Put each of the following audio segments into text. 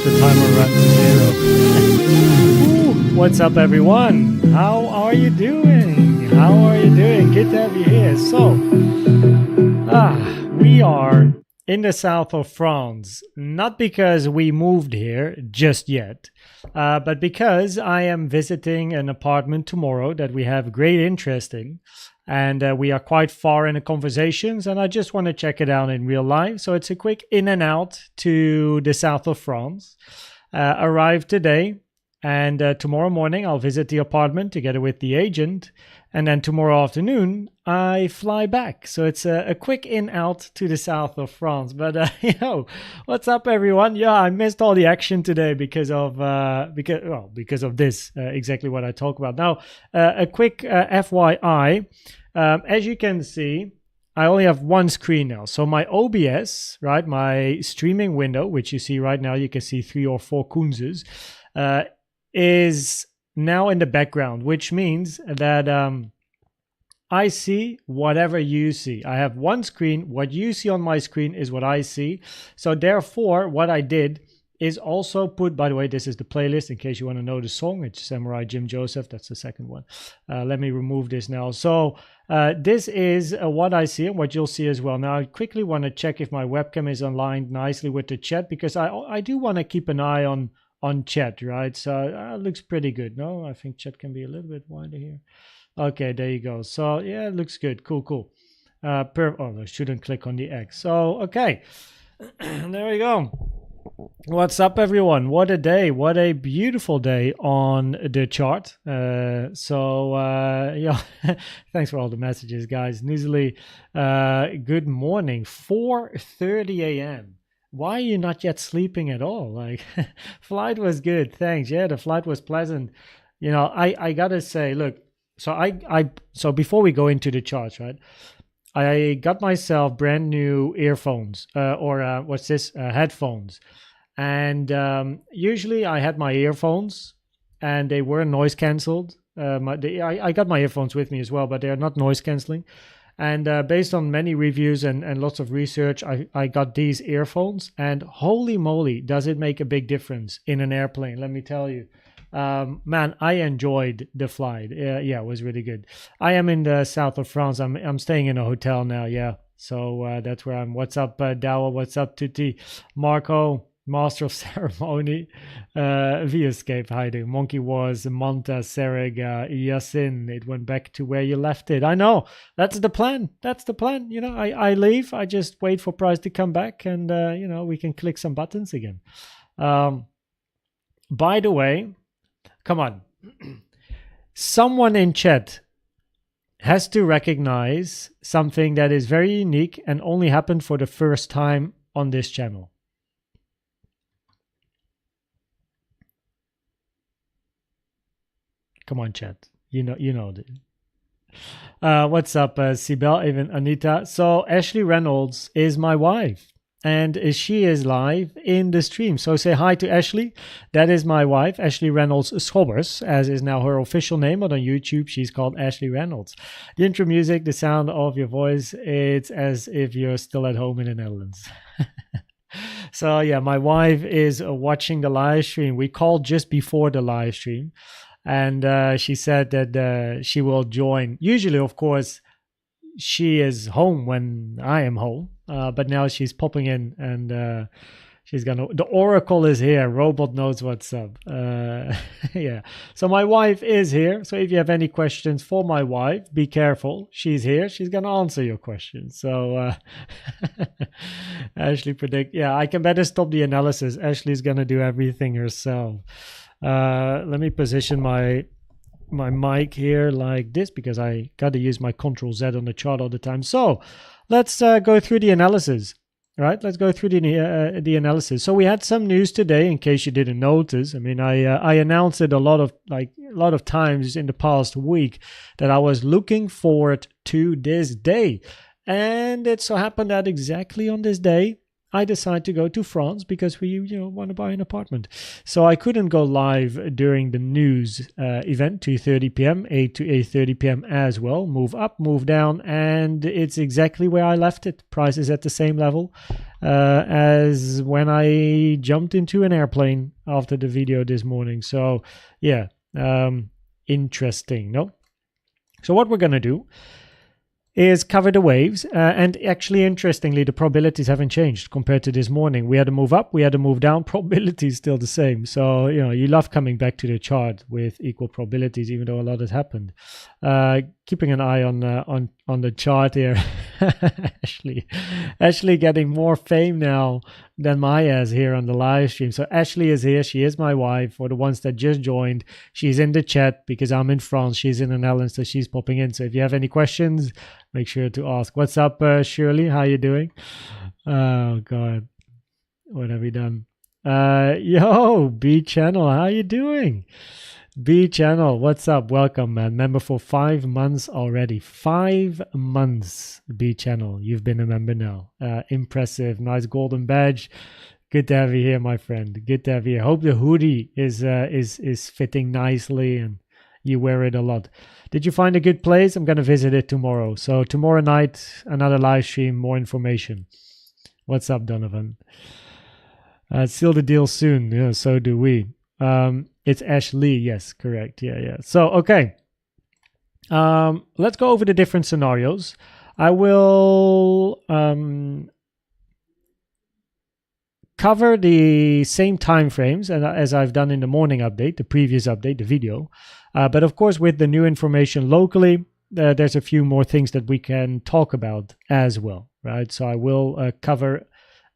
the timer run to 0. What's up, everyone? How are you doing? How are you doing? Good to have you here. So, we are in the south of France, not because we moved here just yet, but because I am visiting an apartment tomorrow that we have great interest in. And we are quite far in the conversations, and I just want to check it out in real life. So it's a quick in and out to the south of France. Arrived today, and tomorrow morning I'll visit the apartment together with the agent. And then tomorrow afternoon I fly back. So it's a quick in out to the south of France. But what's up, everyone? Yeah, I missed all the action today because of this. Exactly what I talk about now. A quick FYI. As you can see, I only have one screen now. So my OBS, right, my streaming window, which you see right now, you can see 3 or 4 koenzes, is now in the background, which means that I see whatever you see. I have one screen. What you see on my screen is what I see. So therefore, what I did is also put, by the way, this is the playlist in case you want to know the song. It's Samurai Jim Joseph. That's the second one. Let me remove this now. So this is what I see and what you'll see as well. Now, I quickly want to check if my webcam is aligned nicely with the chat, because I do want to keep an eye on chat, right? So it looks pretty good. No, I think chat can be a little bit wider here. Okay, there you go. So yeah, it looks good. Cool. I shouldn't click on the X. So okay, there we go. What's up, everyone? What a day. What a beautiful day on the chart. Yeah, thanks for all the messages, guys. Newsly, good morning. 4:30 a.m. Why are you not yet sleeping at all? Like, flight was good. Thanks. Yeah, the flight was pleasant. You know, I gotta say, look, so before we go into the charts, right? I got myself brand new earphones, headphones. And usually I had my earphones and they were noise canceled. I got my earphones with me as well, but they're not noise canceling. And based on many reviews and lots of research, I got these earphones, and holy moly, does it make a big difference in an airplane, let me tell you. Man, I enjoyed the flight. Yeah, it was really good. I am in the south of France. I'm staying in a hotel now. Yeah, so that's where I'm. What's up, Dawa? What's up, Tutti? Marco, Master of Ceremony. V-Escape hiding. Monkey Wars, Manta, Sereg, Yasin. It went back to where you left it. I know. That's the plan. You know, I leave. I just wait for Price to come back, and we can click some buttons again. By the way, come on. Someone in chat has to recognize something that is very unique and only happened for the first time on this channel. Come on, chat. You know it. What's up, Sibel, even Anita? So Ashley Reynolds is my wife, and she is live in the stream. So say hi to Ashley. That is my wife, Ashley Reynolds Schobbers, as is now her official name. But on YouTube, she's called Ashley Reynolds. The intro music, the sound of your voice, it's as if you're still at home in the Netherlands. So yeah, my wife is watching the live stream. We called just before the live stream, and she said that she will join. Usually, of course, she is home when I am home, but now she's popping in, and she's gonna. The Oracle is here. Robot knows what's up. Yeah. So my wife is here. So if you have any questions for my wife, be careful. She's here. She's gonna answer your questions. So Ashley predict. Yeah, I can better stop the analysis. Ashley's gonna do everything herself. Let me position my mic here like this, because I got to use my Control Z on the chart all the time. So let's go through the analysis. Right, let's go through the analysis. So we had some news today, in case you didn't notice. I mean, I announced it a lot of times in the past week that I was looking forward to this day, and it so happened that exactly on this day I decide to go to France because we want to buy an apartment. So I couldn't go live during the news event, 2:30 p.m., 8 to 8:30 p.m. as well. Move up, move down, and it's exactly where I left it. Price is at the same level as when I jumped into an airplane after the video this morning. So yeah, interesting, no? So what we're going to do is cover the waves, and actually interestingly the probabilities haven't changed compared to this morning. We had to move up, we had to move down, probability is still the same. So you love coming back to the chart with equal probabilities, even though a lot has happened. Keeping an eye on the chart here. Ashley getting more fame now than Maya is here on the live stream. So Ashley is here. She is my wife. For the ones that just joined, she's in the chat because I'm in France, she's in the Netherlands, so she's popping in. So if you have any questions, make sure to ask. What's up, Shirley? How you doing? Oh God, what have we done? Yo, B Channel, how you doing? B Channel, what's up? Welcome, man. Member for 5 months already. 5 months, B Channel. You've been a member now. Impressive. Nice golden badge. Good to have you here, my friend. Good to have you here. Hope the hoodie is fitting nicely and you wear it a lot. Did you find a good place? I'm going to visit it tomorrow. So tomorrow night, another live stream, more information. What's up, Donovan? Seal the deal soon. Yeah, so do we. It's Ashley. Yes, correct. Yeah. So, okay. Let's go over the different scenarios. I will cover the same time frames as I've done in the morning update, the previous update, the video. But of course, with the new information locally, there's a few more things that we can talk about as well, right? So I will cover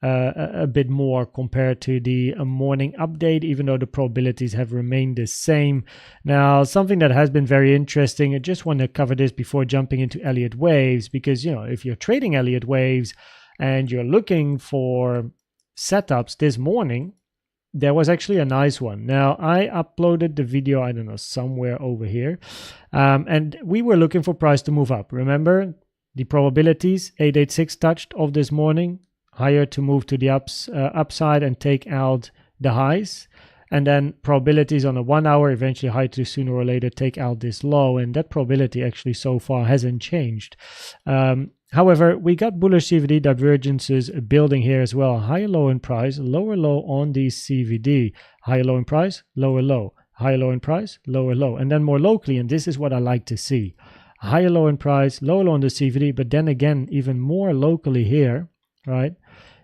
a bit more compared to the morning update, even though the probabilities have remained the same. Now, something that has been very interesting, I just want to cover this before jumping into Elliott Waves, because if you're trading Elliott Waves and you're looking for setups this morning, there was actually a nice one. Now, I uploaded the video, I don't know, somewhere over here, and we were looking for price to move up. Remember the probabilities 886 touched of this morning, higher to move to the upside and take out the highs, and then probabilities on a 1 hour, eventually high to sooner or later take out this low, and that probability actually so far hasn't changed. However, we got bullish CVD divergences building here as well. Higher low in price, lower low on the CVD. Higher low in price, lower low. Higher low in price, lower low. And then more locally, and this is what I like to see. Higher low in price, lower low on the CVD, but then again, even more locally here, right?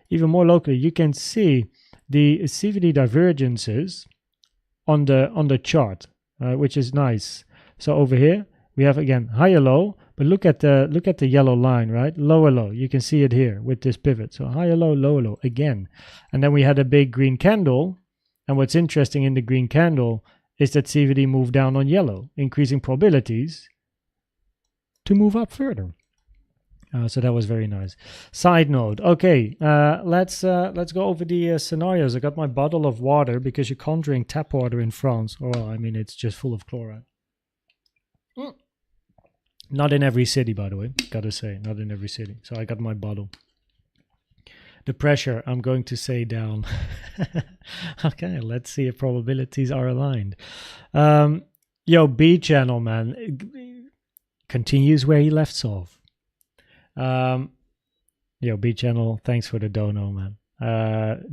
Even more locally, you can see the CVD divergences on the chart, which is nice. So over here we have again higher low, but look at the yellow line, right? Lower low. You can see it here with this pivot. So higher low, lower low again, and then we had a big green candle. And what's interesting in the green candle is that CVD moved down on yellow, increasing probabilities to move up further. So that was very nice. Side note, okay, let's go over the scenarios. I got my bottle of water because you can't drink tap water in France. Well, I mean, it's just full of chloride. Not in every city, by the way, gotta say, not in every city. So I got my bottle. The pressure, I'm going to say down. Okay, let's see if probabilities are aligned. Yo, B Channel, man, continues where he left off. Yo, B Channel, thanks for the dono, man.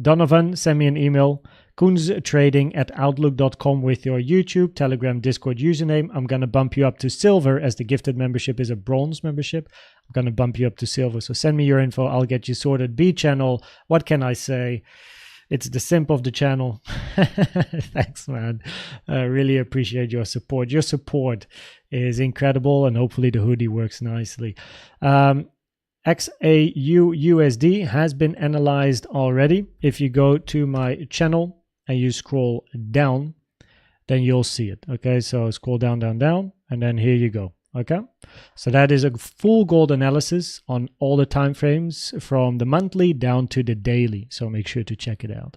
Donovan, send me an email, koenztrading@outlook.com with your YouTube, Telegram, Discord username. I'm going to bump you up to silver, as the gifted membership is a bronze membership. I'm going to bump you up to silver. So send me your info. I'll get you sorted. B Channel, what can I say? It's the simp of the channel. Thanks, man. Really appreciate your support. Your support is incredible, and hopefully the hoodie works nicely. XAUUSD has been analyzed already. If you go to my channel and you scroll down, then you'll see it. Okay, so scroll down, down, down, and then here you go. Okay, so that is a full gold analysis on all the time frames from the monthly down to the daily. So make sure to check it out.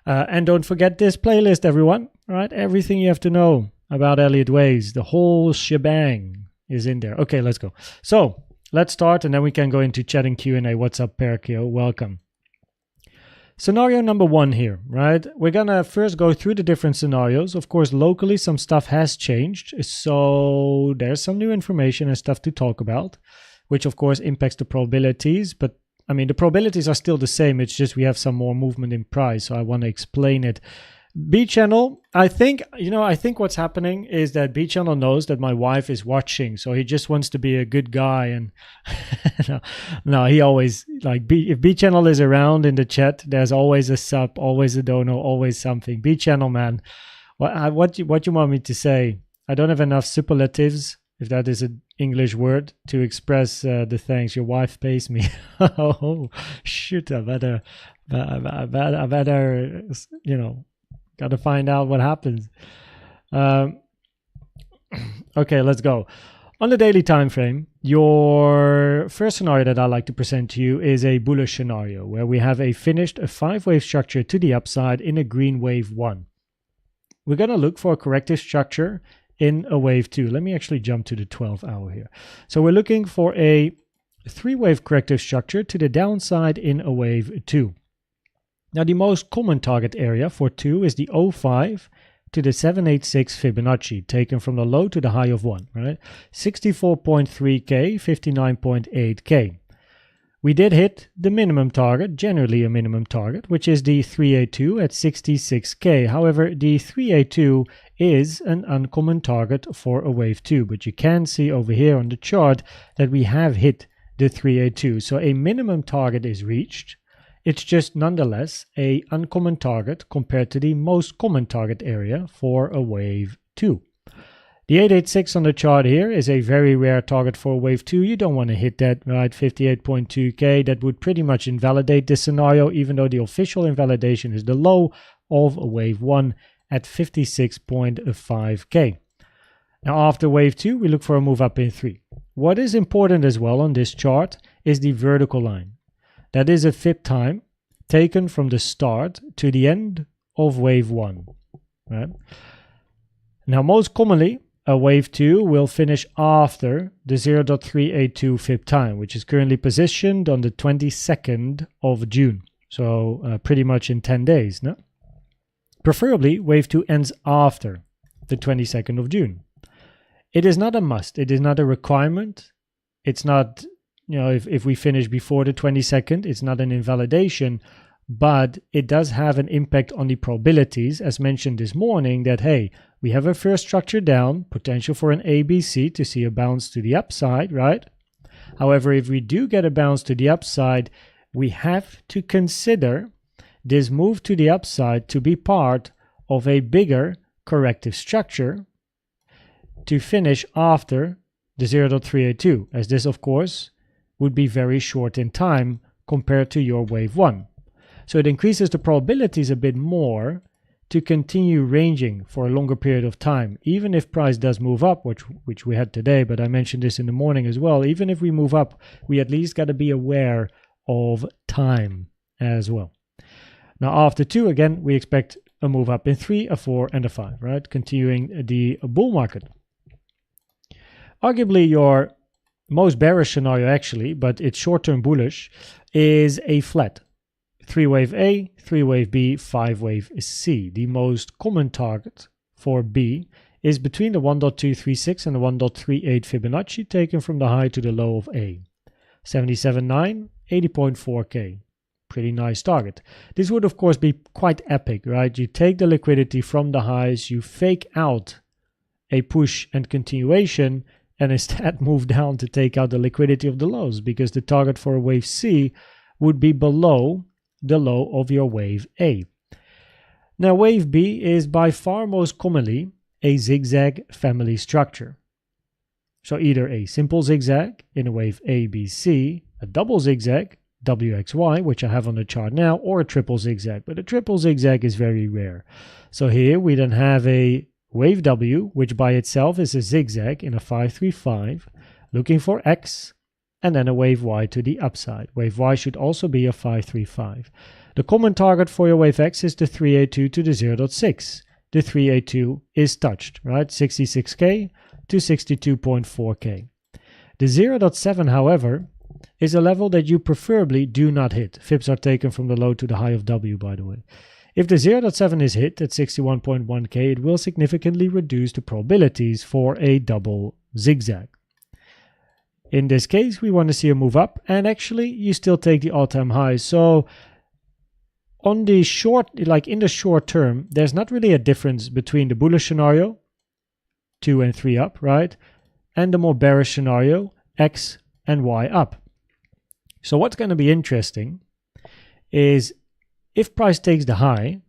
And don't forget this playlist, everyone. All right, everything you have to know about Elliott Waves, the whole shebang is in there. Okay, let's go. So let's start, and then we can go into chat and Q&A. What's up, Perkio? Welcome. Scenario number 1 here, right? We're gonna first go through the different scenarios. Of course, locally some stuff has changed, so there's some new information and stuff to talk about, which of course impacts the probabilities, but I mean the probabilities are still the same, it's just we have some more movement in price, so I want to explain it. B channel, I think what's happening is that B channel knows that my wife is watching, so he just wants to be a good guy, and no, he always, like, if B channel is around in the chat, there's always a sub, always a dono, always something. B channel, man, what you want me to say? I don't have enough superlatives, if that is an English word, to express the thanks. Your wife pays me. Oh shoot, I better gotta find out what happens. Okay, let's go. On the daily time frame, your first scenario that I like to present to you is a bullish scenario where we have a finished 5-wave structure to the upside in a green wave 1. We're going to look for a corrective structure in a wave 2. Let me actually jump to the 12-hour here. So we're looking for a 3-wave corrective structure to the downside in a wave 2. Now, the most common target area for 2 is the 05 to the 786 Fibonacci, taken from the low to the high of 1, right? 64.3K, 59.8K. We did hit the minimum target, generally a minimum target, which is the 382 at 66K. However, the 382 is an uncommon target for a wave 2, but you can see over here on the chart that we have hit the 382. So a minimum target is reached. It's just nonetheless a uncommon target compared to the most common target area for a wave 2. The 886 on the chart here is a very rare target for a wave 2. You don't want to hit that, right? 58.2K. That would pretty much invalidate this scenario, even though the official invalidation is the low of a wave 1 at 56.5K. Now, after wave 2, we look for a move up in 3. What is important as well on this chart is the vertical line. That is a fib time taken from the start to the end of wave 1. Right? Now, most commonly, a wave 2 will finish after the 0.382 fib time, which is currently positioned on the 22nd of June. So pretty much in 10 days. No? Preferably, wave 2 ends after the 22nd of June. It is not a must. It is not a requirement. It's not... if we finish before the 22nd, it's not an invalidation, but it does have an impact on the probabilities, as mentioned this morning, that, hey, we have a first structure down, potential for an ABC to see a bounce to the upside, right? However, if we do get a bounce to the upside, we have to consider this move to the upside to be part of a bigger corrective structure to finish after the 0.382, as this, of course, would be very short in time compared to your wave 1. So it increases the probabilities a bit more to continue ranging for a longer period of time. Even if price does move up, which we had today, but I mentioned this in the morning as well, even if we move up, we at least got to be aware of time as well. Now after 2, again, we expect a move up in 3, a 4, and a 5, right? Continuing the bull market. Arguably your most bearish scenario, actually, but it's short-term bullish, is a flat 3-wave A, 3-wave B, 5-wave C. The most common target for B is between the 1.236 and the 1.38 Fibonacci, taken from the high to the low of A. 77.9, 80.4K. Pretty nice target. This would, of course, be quite epic, right? You take the liquidity from the highs, you fake out a push and continuation, and instead move down to take out the liquidity of the lows, because the target for a wave C would be below the low of your wave A. Now, wave B is by far most commonly a zigzag family structure. So either a simple zigzag in a wave A, B, C, a double zigzag, WXY, which I have on the chart now, or a triple zigzag. But a triple zigzag is very rare. So here we then have a wave W, which by itself is a zigzag in a 535, looking for X, and then a wave Y to the upside. Wave Y should also be a 535. The common target for your wave X is the 382 to the 0.6. The 382 is touched, right? 66K to 62.4K. The 0.7, however, is a level that you preferably do not hit. Fips are taken from the low to the high of W, by the way. If the 0.7 is hit at 61.1k, it will significantly reduce the probabilities for a double zigzag. In this case, we want to see a move up, and actually you still take the all-time high. So on the short, like in the short term, there's not really a difference between the bullish scenario, 2 and 3 up, right? And the more bearish scenario, X and Y up. So what's going to be interesting is if price takes the high,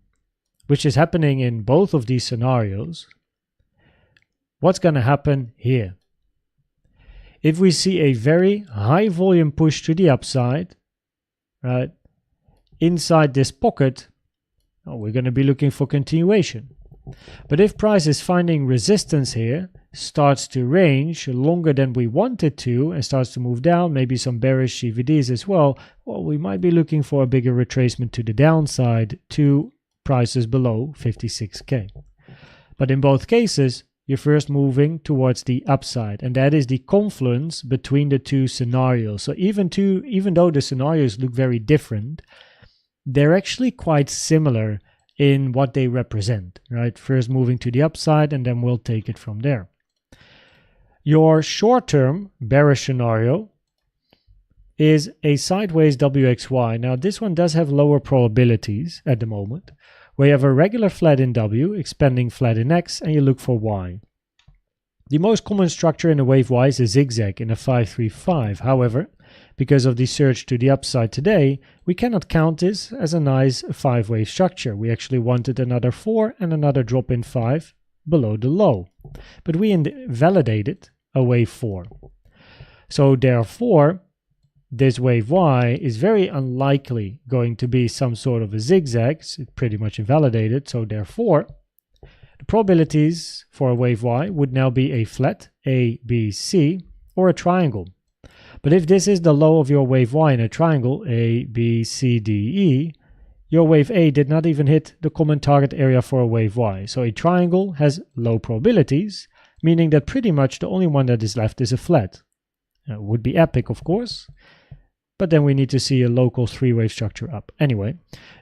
which is happening in both of these scenarios, what's going to happen here? If we see a very high volume push to the upside, right, inside this pocket, we're going to be looking for continuation. But if price is finding resistance here, starts to range longer than we want it to, and starts to move down, maybe some bearish CVDs as well, we might be looking for a bigger retracement to the downside to prices below 56k. But in both cases, you're first moving towards the upside, and that is the confluence between the two scenarios. So even though the scenarios look very different, they're actually quite similar in what they represent, right? First moving to the upside, and then we'll take it from there. Your short-term bearish scenario is a sideways WXY. Now this one does have lower probabilities at the moment, where you have a regular flat in W, expanding flat in X, and you look for Y. The most common structure in a wave Y is a zigzag in a 5-3-5. However, because of the surge to the upside today, we cannot count this as a nice 5-wave structure. We actually wanted another 4 and another drop in 5 below the low. But we invalidated a wave 4. So therefore, this wave Y is very unlikely going to be some sort of a zigzag. It's pretty much invalidated. So therefore, the probabilities for a wave Y would now be a flat A, B, C, or a triangle. But if this is the low of your wave Y in a triangle, A, B, C, D, E, your wave A did not even hit the common target area for a wave Y. So a triangle has low probabilities, meaning that pretty much the only one that is left is a flat. It would be epic, of course, but then we need to see a local 3-wave structure up. Anyway,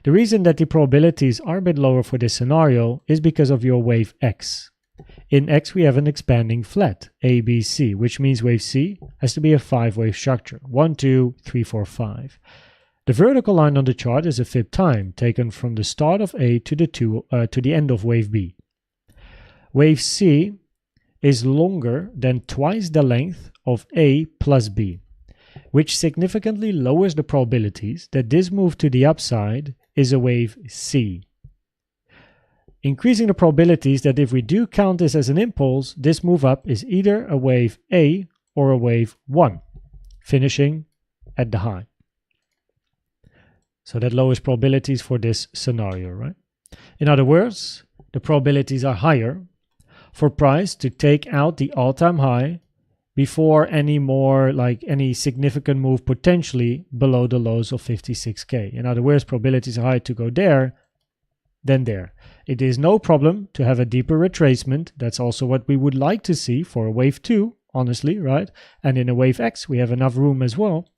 the reason that the probabilities are a bit lower for this scenario is because of your wave X. In X, we have an expanding flat, A, B, C, which means wave C has to be a 5-wave structure, 1, 2, 3, 4, 5. The vertical line on the chart is a fib time, taken from the start of A to the end of wave B. Wave C is longer than twice the length of A plus B, which significantly lowers the probabilities that this move to the upside is a wave C, increasing the probabilities that if we do count this as an impulse, this move up is either a wave A or a wave 1, finishing at the high. So that lowers probabilities for this scenario, right? In other words, the probabilities are higher for price to take out the all-time high before any significant move potentially below the lows of 56k. In other words, probabilities are high to go there than there. It is no problem to have a deeper retracement. That's also what we would like to see for a wave 2, honestly, right? And in a wave X, we have enough room as well.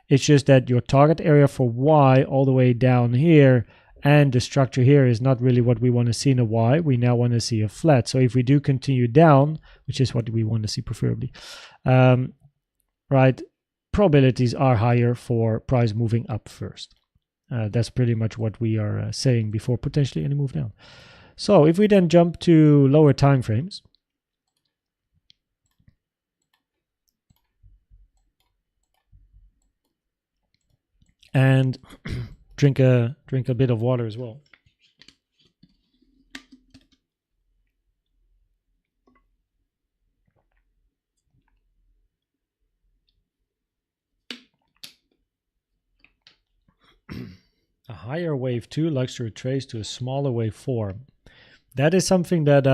It's just that your target area for Y all the way down here and the structure here is not really what we want to see in a Y. We now want to see a flat. So if we do continue down, which is what we want to see preferably, right, probabilities are higher for price moving up first. That's pretty much what we are saying before potentially any move down. So if we then jump to lower time frames, and drink a bit of water as well. A higher wave 2 likes to retrace to a smaller wave 4. That is something that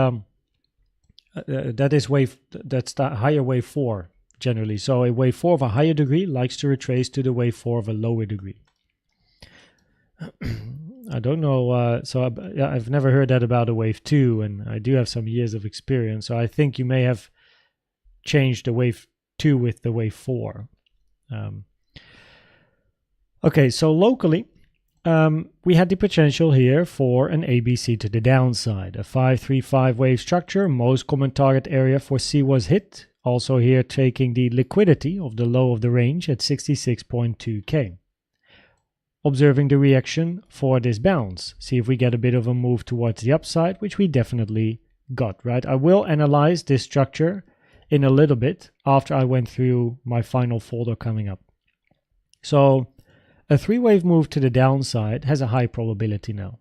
that's the higher wave 4 generally. So a wave 4 of a higher degree likes to retrace to the wave 4 of a lower degree. I don't know. I've never heard that about a wave 2, and I do have some years of experience. So I think you may have changed the wave 2 with the wave 4. Okay, so locally, we had the potential here for an ABC to the downside. A 535 wave structure, most common target area for C was hit. Also here taking the liquidity of the low of the range at 66.2k. Observing the reaction for this bounce. See if we get a bit of a move towards the upside, which we definitely got, right? I will analyze this structure in a little bit after I went through my final folder coming up. So a three-wave move to the downside has a high probability now,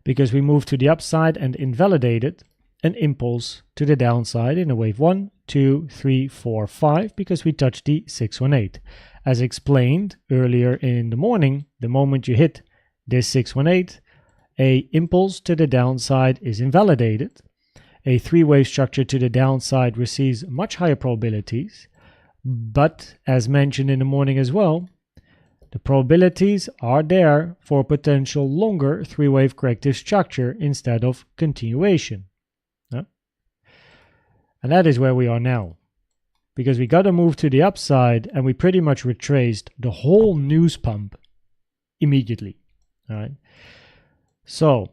because we moved to the upside and invalidated an impulse to the downside in a wave 1, 2, 3, 4, 5, because we touched the 618. As explained earlier in the morning, the moment you hit this 618, a impulse to the downside is invalidated. A three-wave structure to the downside receives much higher probabilities, but as mentioned in the morning as well, the probabilities are there for a potential longer three-wave corrective structure instead of continuation. And that is where we are now, because we got to move to the upside and we pretty much retraced the whole news pump immediately. All right. So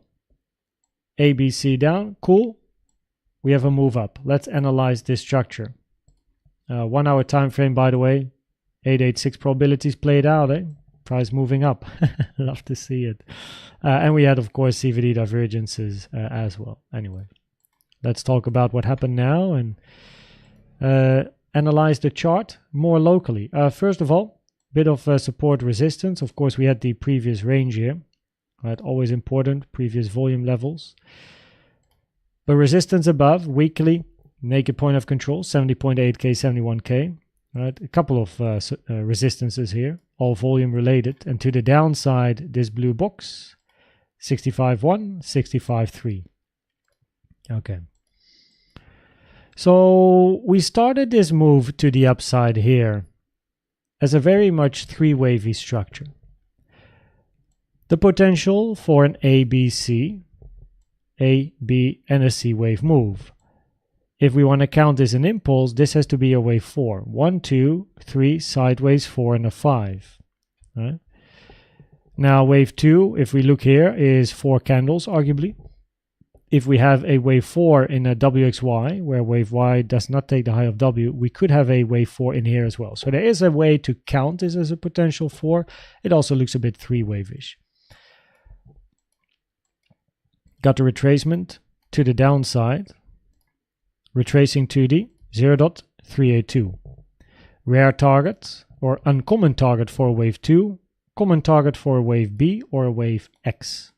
ABC down, cool. We have a move up. Let's analyze this structure. 1 hour time frame, by the way, 886 probabilities played out, eh? Price moving up. Love to see it. And we had, of course, CVD divergences as well. Anyway, let's talk about what happened now and analyze the chart more locally. First of all, bit of support resistance. Of course, we had the previous range here. Right, always important, previous volume levels. But resistance above, weekly, naked point of control, 70.8k, 71k. Right, a couple of resistances here, all volume related. And to the downside, this blue box, 65.1, 65.3. Okay. So we started this move to the upside here as a very much three-wavy structure. The potential for an ABC, A, B, and a C wave move. If we want to count this an impulse, this has to be a wave 4. 1, 2, 3, sideways, 4, and a 5. Right? Now wave 2, if we look here, is 4 candles, arguably. If we have a wave 4 in a WXY, where wave Y does not take the high of W, we could have a wave 4 in here as well. So there is a way to count this as a potential 4. It also looks a bit three-wave-ish. Got the retracement to the downside, retracing to the 0.382. Rare target or uncommon target for a wave 2, common target for a wave B or a wave X.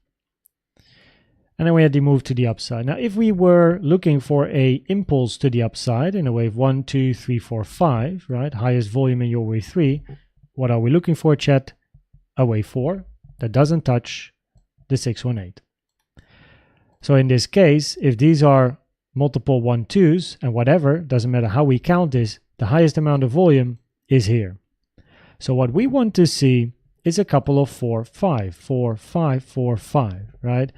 And then we had the move to the upside. Now, if we were looking for a impulse to the upside in a wave 1, 2, 3, 4, 5, right? Highest volume in your wave 3. What are we looking for, chat? A wave 4 that doesn't touch the 618. So in this case, if these are multiple 1-2s and whatever, doesn't matter how we count this, the highest amount of volume is here. So what we want to see is a couple of 4, 5, 4, 5, 4, 5, right?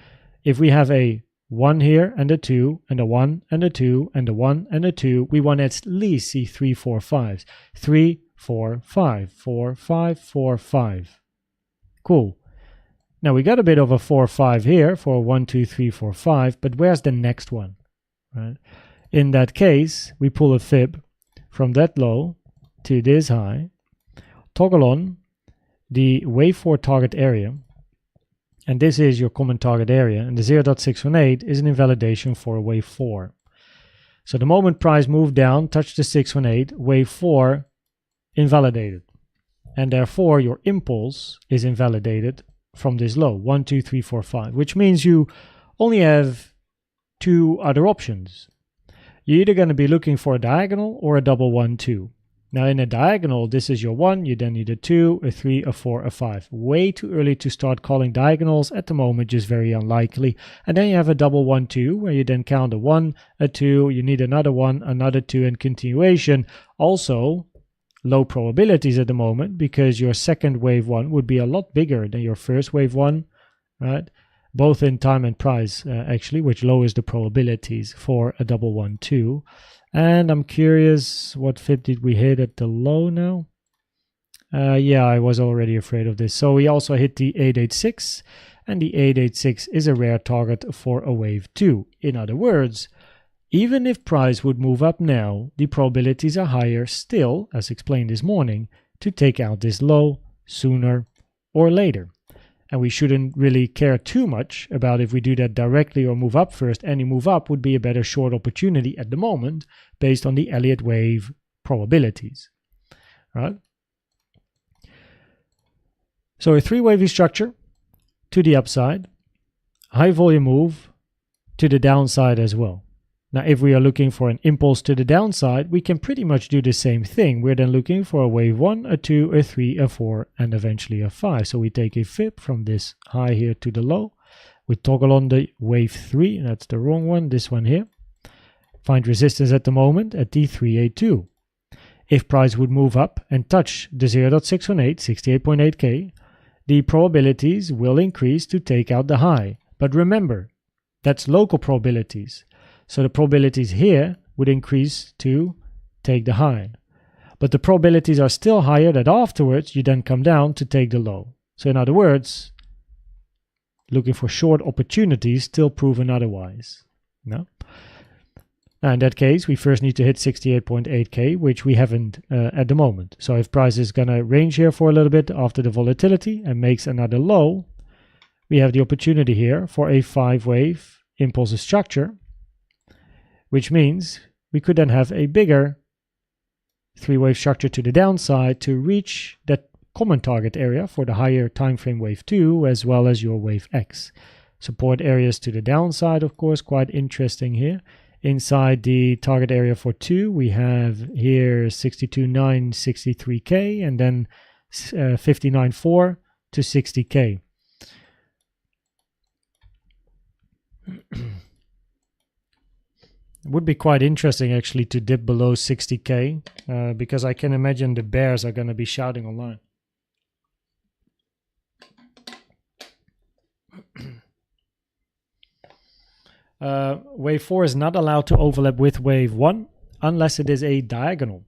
If we have a 1 here and a 2 and a 1 and a 2 and a 1 and a 2, we want to at least see 3, 4, 5s. 3, 4, 5, 4, 5, 4, 5. Cool. Now we got a bit of a 4, 5 here for 1, 2, 3, 4, 5, but where's the next one? Right? In that case, we pull a fib from that low to this high, toggle on the wave 4 target area, and this is your common target area, and the 0.618 is an invalidation for a wave 4. So the moment price moved down, touched the 618, wave 4 invalidated, and therefore your impulse is invalidated from this low, 1, 2, 3, 4, 5, which means you only have 2 other options. You're either going to be looking for a diagonal or a double 1, 2. Now in a diagonal, this is your 1, you then need a 2, a 3, a 4, a 5. Way too early to start calling diagonals at the moment, just very unlikely. And then you have a double 1, 2, where you then count a 1, a 2, you need another 1, another 2, and continuation. Also, low probabilities at the moment, because your second wave 1 would be a lot bigger than your first wave 1, right? Both in time and price, actually, which lowers the probabilities for a double 1, 2. And I'm curious, what fib did we hit at the low now? Yeah, I was already afraid of this. So we also hit the 886, and the 886 is a rare target for a wave 2. In other words, even if price would move up now, the probabilities are higher still, as explained this morning, to take out this low sooner or later. And we shouldn't really care too much about if we do that directly or move up first. Any move up would be a better short opportunity at the moment based on the Elliott Wave probabilities. Right? So a three-wavy structure to the upside, high volume move to the downside as well. Now, if we are looking for an impulse to the downside, we can pretty much do the same thing. We're then looking for a wave 1, a 2, a 3, a 4, and eventually a 5. So we take a fib from this high here to the low. We toggle on the wave 3, that's the wrong one, this one here. Find resistance at the moment at T382. If price would move up and touch the 0.618, 68.8K, the probabilities will increase to take out the high. But remember, that's local probabilities. So the probabilities here would increase to take the high. But the probabilities are still higher that afterwards you then come down to take the low. So in other words, looking for short opportunities still proven otherwise. No? Now in that case, we first need to hit 68.8K, which we haven't at the moment. So if price is going to range here for a little bit after the volatility and makes another low, we have the opportunity here for a 5-wave impulse structure, which means we could then have a bigger 3-wave structure to the downside to reach that common target area for the higher time frame wave 2 as well as your wave X. Support areas to the downside, of course, quite interesting here. Inside the target area for 2, we have here 62.9, 63K, and then 59.4 to 60K. It would be quite interesting actually to dip below 60K because I can imagine the bears are going to be shouting online. Wave 4 is not allowed to overlap with wave 1 unless it is a diagonal.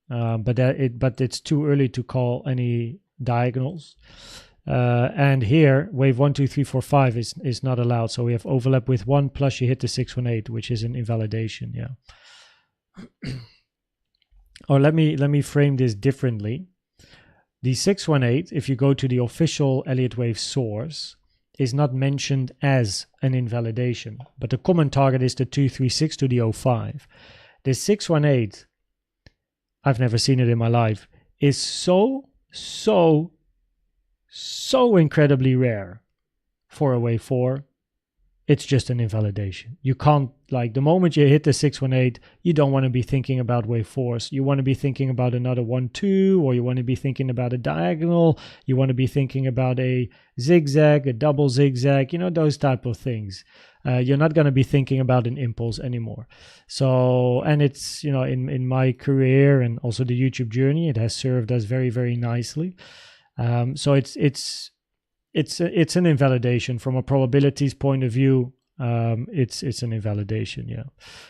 But it's too early to call any diagonals. And here, wave 1, 2, 3, 4, 5 is not allowed. So we have overlap with 1 plus you hit the 618, which is an invalidation. Yeah. Or let me frame this differently. The 618, if you go to the official Elliott Wave source, is not mentioned as an invalidation, but the common target is the 236 to the 05. The 618, I've never seen it in my life, is so incredibly rare for a wave 4. It's just an invalidation. You can't, like, the moment you hit the 618, you don't want to be thinking about wave 4s. You want to be thinking about another 1-2, or you want to be thinking about a diagonal. You want to be thinking about a zigzag, a double zigzag, you know, those type of things. You're not going to be thinking about an impulse anymore. So, and it's, you know, in my career and also the YouTube journey, it has served us very, very nicely. So it's an invalidation from a probabilities point of view. It's an invalidation, yeah.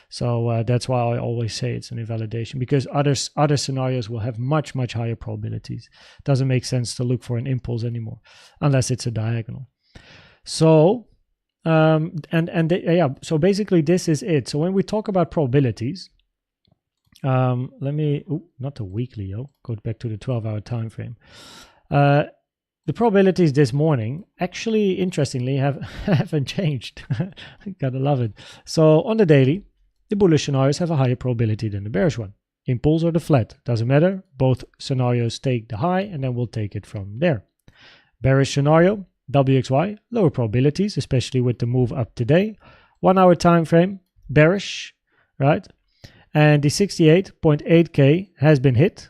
So that's why I always say it's an invalidation, because other scenarios will have much higher probabilities. Doesn't make sense to look for an impulse anymore unless it's a diagonal. So so basically this is it. So when we talk about probabilities, let me not the weekly, go back to the 12-hour time frame. The probabilities this morning actually, interestingly, haven't changed. Gotta love it. So on the daily, the bullish scenarios have a higher probability than the bearish one. Impulse or the flat, doesn't matter. Both scenarios take the high and then we'll take it from there. Bearish scenario, WXY, lower probabilities, especially with the move up today. 1 hour time frame, bearish, right? And the 68.8K has been hit.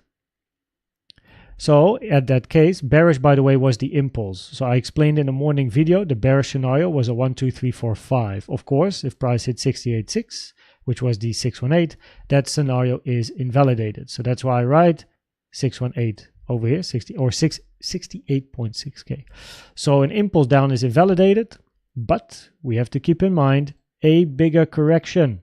So at that case, bearish, by the way, was the impulse. So I explained in the morning video, the bearish scenario was a 1, 2, 3, 4, 5. Of course, if price hit 68.6, which was the 618, that scenario is invalidated. So that's why I write 618 over here, 68.6K. So an impulse down is invalidated, but we have to keep in mind a bigger correction,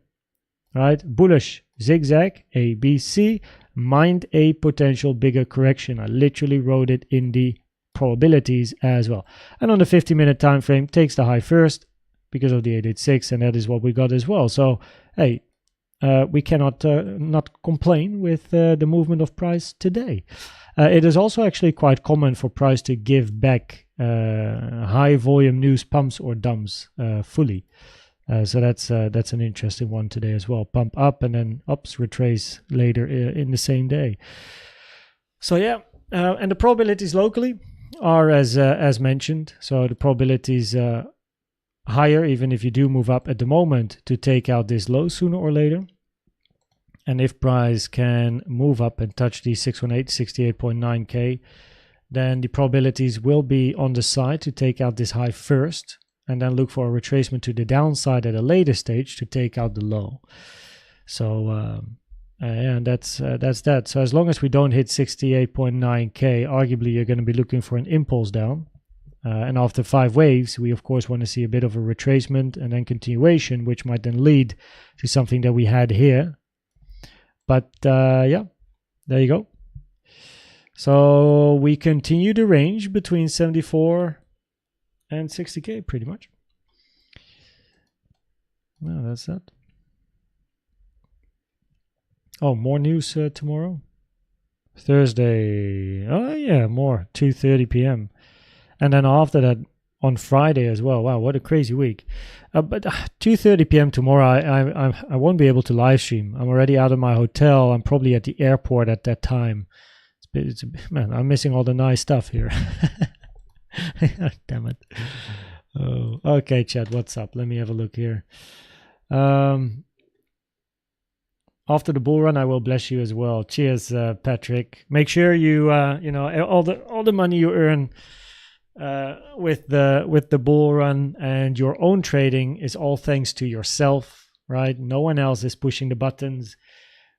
right? Bullish, zigzag, A, B, C, mind a potential bigger correction. I literally wrote it in the probabilities as well. And on the 50-minute time frame, takes the high first because of the 886, and that is what we got as well. So hey, we cannot not complain with the movement of price today. It is also actually quite common for price to give back high volume news pumps or dumps fully. So that's an interesting one today as well. Pump up and then ups retrace later in the same day. So yeah, and the probabilities locally are as mentioned. So the probabilities higher, even if you do move up at the moment, to take out this low sooner or later. And if price can move up and touch the 618, 68.9k, then the probabilities will be on the side to take out this high first, and then look for a retracement to the downside at a later stage to take out the low. So and that's that. So as long as we don't hit 68.9k, arguably you're going to be looking for an impulse down. And after 5 waves, we of course want to see a bit of a retracement and then continuation, which might then lead to something that we had here. But yeah, there you go. So we continue the range between 74 and 60k pretty much. No, that's that. Oh, more news tomorrow? Thursday. Oh yeah, more 2:30 p.m. And then after that on Friday as well. Wow, what a crazy week. But 2:30 p.m. tomorrow, I won't be able to live stream. I'm already out of my hotel. I'm probably at the airport at that time. Man, I'm missing all the nice stuff here. Damn it. Oh, okay, chat, what's up? Let me have a look here. After the bull run, I will bless you as well. Cheers, Patrick. Make sure you, all the money you earn with the bull run and your own trading is all thanks to yourself, right? No one else is pushing the buttons.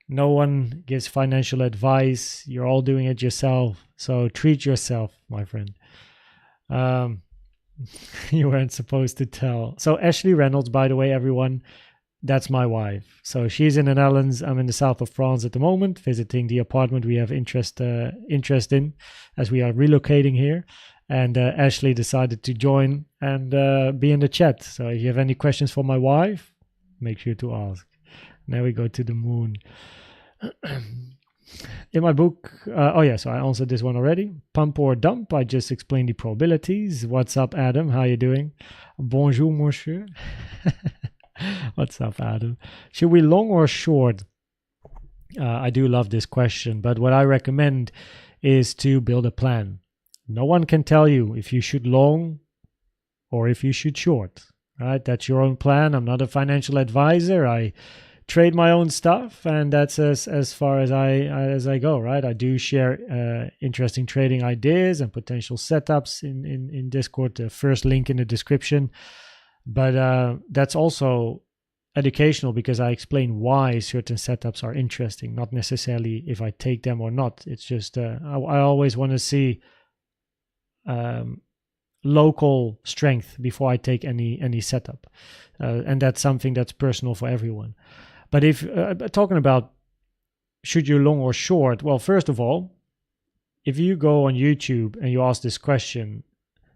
No one gives financial advice. You're all doing it yourself. So treat yourself, my friend. You weren't supposed to tell. So Ashley Reynolds, by the way, everyone, that's my wife. So she's in the Netherlands. I'm in the south of France at the moment, visiting the apartment we have interest in, as we are relocating here. And Ashley decided to join and be in the chat. So if you have any questions for my wife, make sure to ask. Now we go to the moon. In my book, oh yeah, so I answered this one already. Pump or dump, I just explained the probabilities. What's up, Adam? How you doing? Bonjour, monsieur. What's up, Adam? Should we long or short? I do love this question, but what I recommend is to build a plan. No one can tell you if you should long or if you should short, right? That's your own plan. I'm not a financial advisor. I trade my own stuff, and that's as far as I go, right? I do share interesting trading ideas and potential setups in Discord. The first link in the description, but that's also educational because I explain why certain setups are interesting, not necessarily if I take them or not. It's just I always want to see local strength before I take any setup, and that's something that's personal for everyone. But if talking about should you long or short, well, first of all, if you go on YouTube and you ask this question,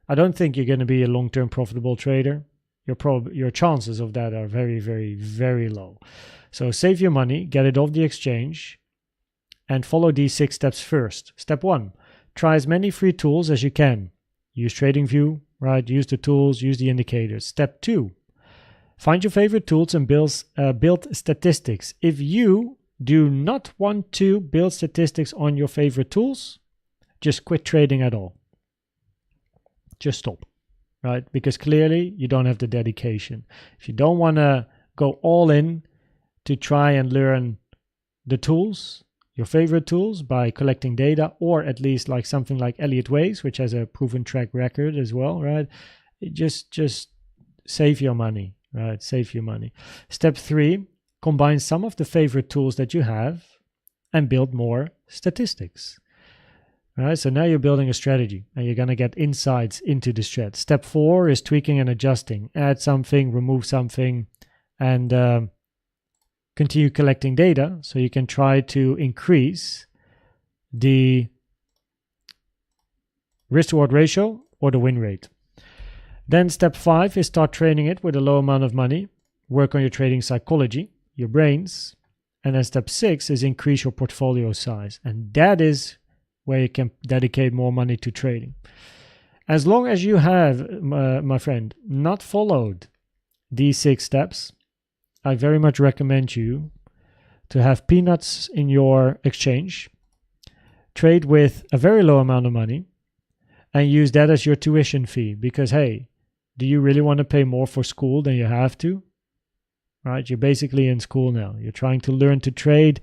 I don't think you're going to be a long-term profitable trader. Your chances of that are very, very, very low. So save your money, get it off the exchange, and follow these 6 steps first. Step 1, try as many free tools as you can. Use TradingView, right? Use the tools, use the indicators. Step 2, find your favorite tools and build statistics. If you do not want to build statistics on your favorite tools, just quit trading at all. Just stop, right? Because clearly you don't have the dedication. If you don't want to go all in to try and learn the tools, your favorite tools, by collecting data, or at least like something like Elliott Wave, which has a proven track record as well, right? Just save your money. Right, save your money. Step 3, combine some of the favorite tools that you have and build more statistics. All right, so now you're building a strategy and you're going to get insights into the strat. Step 4 is tweaking and adjusting. Add something, remove something, and continue collecting data so you can try to increase the risk reward ratio or the win rate. Then step 5 is start training it with a low amount of money. Work on your trading psychology, your brains. And then step 6 is increase your portfolio size. And that is where you can dedicate more money to trading. As long as you have, my friend, not followed these 6 steps, I very much recommend you to have peanuts in your exchange, trade with a very low amount of money, and use that as your tuition fee. Because, hey, do you really want to pay more for school than you have to? Right? You're basically in school now. You're trying to learn to trade.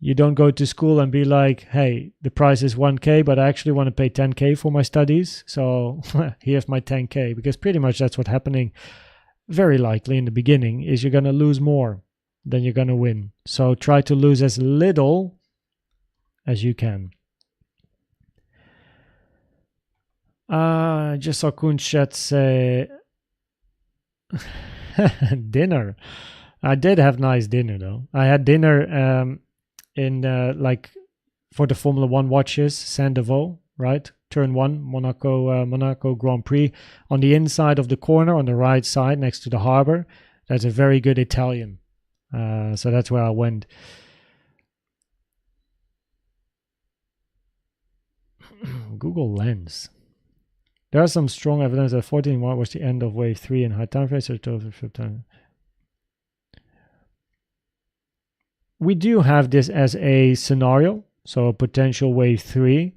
You don't go to school and be like, hey, the price is 1K, but I actually want to pay 10K for my studies. So here's my 10K. Because pretty much that's what's happening very likely in the beginning, is you're going to lose more than you're going to win. So try to lose as little as you can. I just saw Kun chat say dinner. I did have nice dinner though. I had dinner in like for the Formula 1 watches, Saint-Deveau, right? Turn 1, Monaco Grand Prix. On the inside of the corner, on the right side, next to the harbor, there's a very good Italian. So that's where I went. Google Lens. There are some strong evidence that 14 March was the end of wave 3 in high time frames. We do have this as a scenario, so a potential wave 3.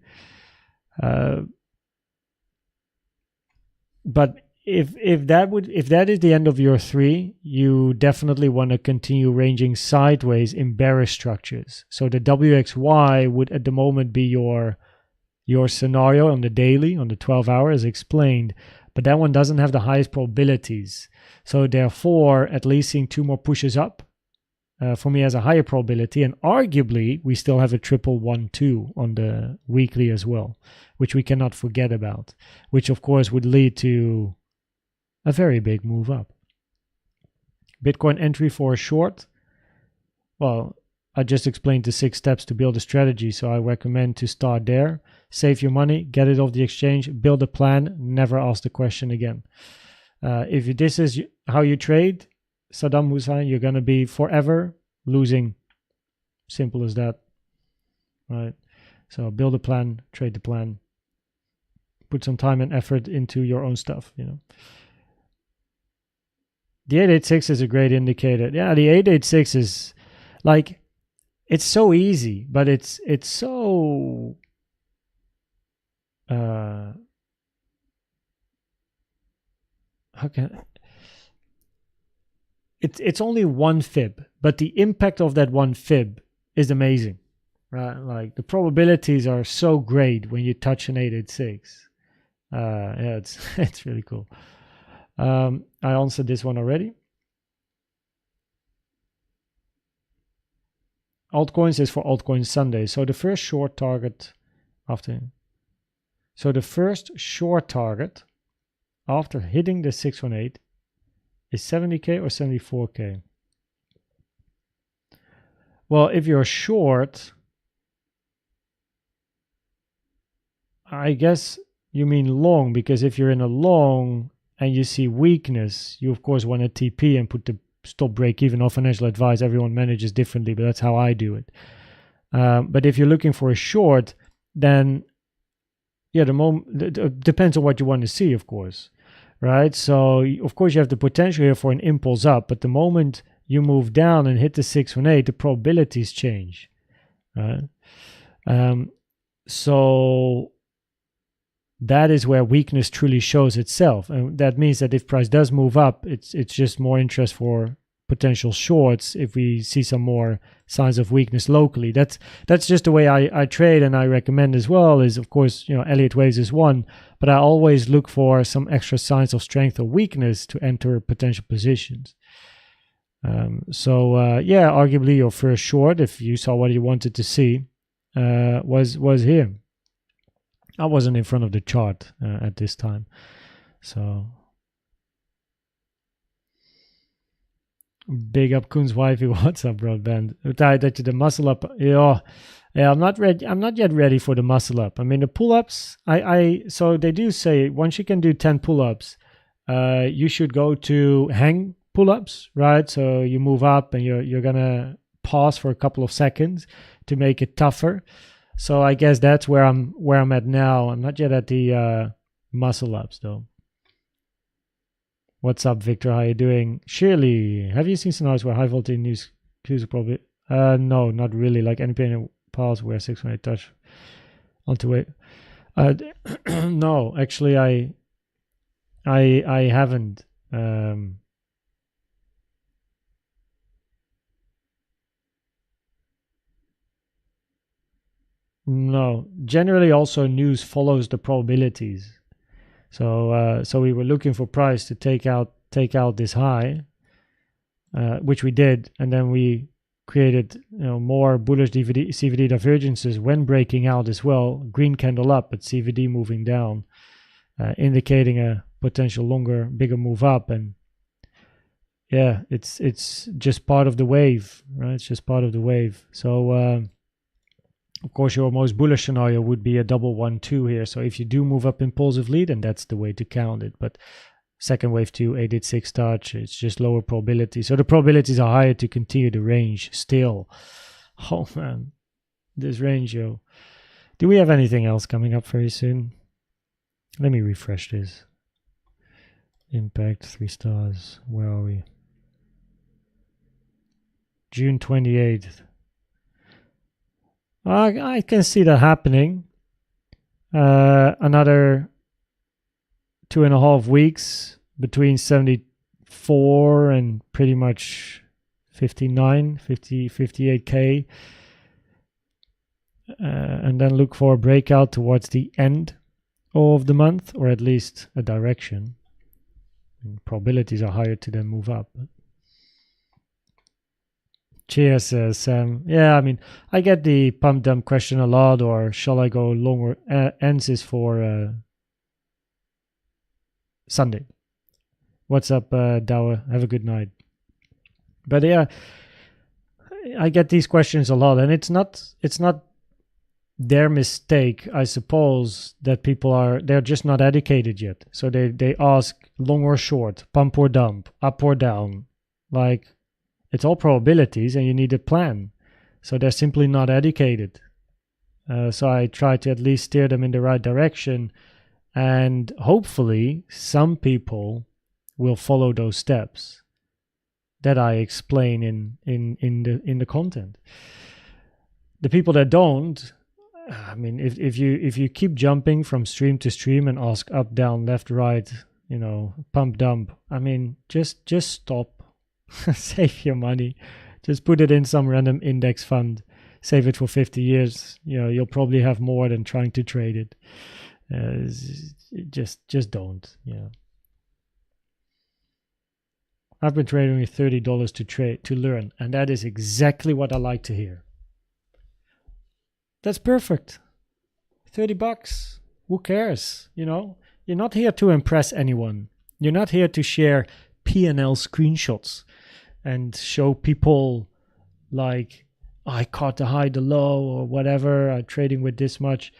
But if that is the end of your 3, you definitely want to continue ranging sideways in bearish structures. So the WXY would at the moment be your scenario on the daily, on the 12 hour as explained, but that one doesn't have the highest probabilities. So therefore, at least seeing 2 more pushes up for me has a higher probability, and arguably we still have a 111.2 on the weekly as well, which we cannot forget about, which of course would lead to a very big move up. Bitcoin entry for a short. Well, I just explained the 6 steps to build a strategy, so I recommend to start there. Save your money, get it off the exchange, build a plan, never ask the question again. If this is how you trade, Saddam Hussein, you're going to be forever losing. Simple as that. Right? So build a plan, trade the plan. Put some time and effort into your own stuff, you know. The 886 is a great indicator. Yeah, the 886 is like, it's so easy, but it's so how can it's only 1 fib, but the impact of that 1 fib is amazing, right? Like the probabilities are so great when you touch an 886. Yeah, it's really cool. I answered this one already. Altcoins is for Altcoin Sunday. So the first short target after hitting the 618 is 70K or 74K. Well, if you're short, I guess you mean long, because if you're in a long and you see weakness, you of course want to TP and put the stop break even or financial advice. Everyone manages differently, but that's how I do it. But if you're looking for a short, then yeah, depends on what you want to see, of course, right? So of course you have the potential here for an impulse up, but the moment you move down and hit the 618, the probabilities change, right? So that is where weakness truly shows itself, and that means that if price does move up, it's just more interest for potential shorts if we see some more signs of weakness locally. That's just the way I trade, and I recommend as well is, of course, you know, Elliott Waves is one, but I always look for some extra signs of strength or weakness to enter potential positions. Yeah, arguably your first short, if you saw what you wanted to see, was here. I wasn't in front of the chart at this time. So Big up Koen's wifey. What's up, broadband? Tied to the muscle up. Yeah, I'm not ready. I'm not yet ready for the muscle up. I mean, the pull-ups. So they do say once you can do 10 pull-ups, you should go to hang pull-ups, right? So you move up and you're gonna pause for a couple of seconds to make it tougher. So I guess that's where I'm at now. I'm not yet at the muscle ups though. What's up, Victor? How you doing? Shirley, have you seen scenarios where high voltage news cues probably? No, not really. Like NPN pulse where 618 touch onto it. No, actually, I haven't. No, generally also news follows the probabilities. So we were looking for price to take out this high, which we did, and then we created more bullish CVD divergences when breaking out as well. Green candle up, but CVD moving down, indicating a potential longer, bigger move up. And yeah, it's just part of the wave, right? It's just part of the wave. So of course, your most bullish scenario would be a double 1-2 here. So if you do move up impulsively, then that's the way to count it. But second wave 2, 886 touch, it's just lower probability. So the probabilities are higher to continue the range still. Oh man, this range, yo. Do we have anything else coming up very soon? Let me refresh this. Impact 3 stars. Where are we? June 28th. I can see that happening. Another 2.5 weeks between 74 and pretty much 58K. And then look for a breakout towards the end of the month, or at least a direction. And probabilities are higher to then move up. Cheers, Sam. Yeah, I mean, I get the pump dump question a lot, or shall I go longer? Ends is for Sunday. What's up, Dower? Have a good night. But yeah, I get these questions a lot, and it's not their mistake, I suppose, that they're just not educated yet. So they ask long or short, pump or dump, up or down, like. It's all probabilities and you need a plan. So they're simply not educated. So I try to at least steer them in the right direction. And hopefully some people will follow those steps that I explain in the content. The people that don't, I mean, if you keep jumping from stream to stream and ask up, down, left, right, pump, dump, I mean, just stop. Save your money. Just put it in some random index fund. Save it for 50 years. You'll probably have more than trying to trade it. Just don't. I've been trading with $30 to learn, and that is exactly what I like to hear. That's perfect. $30. Who cares? You're not here to impress anyone. You're not here to share P&L screenshots and show people like, I caught the high, the low, or whatever, I'm trading with this much.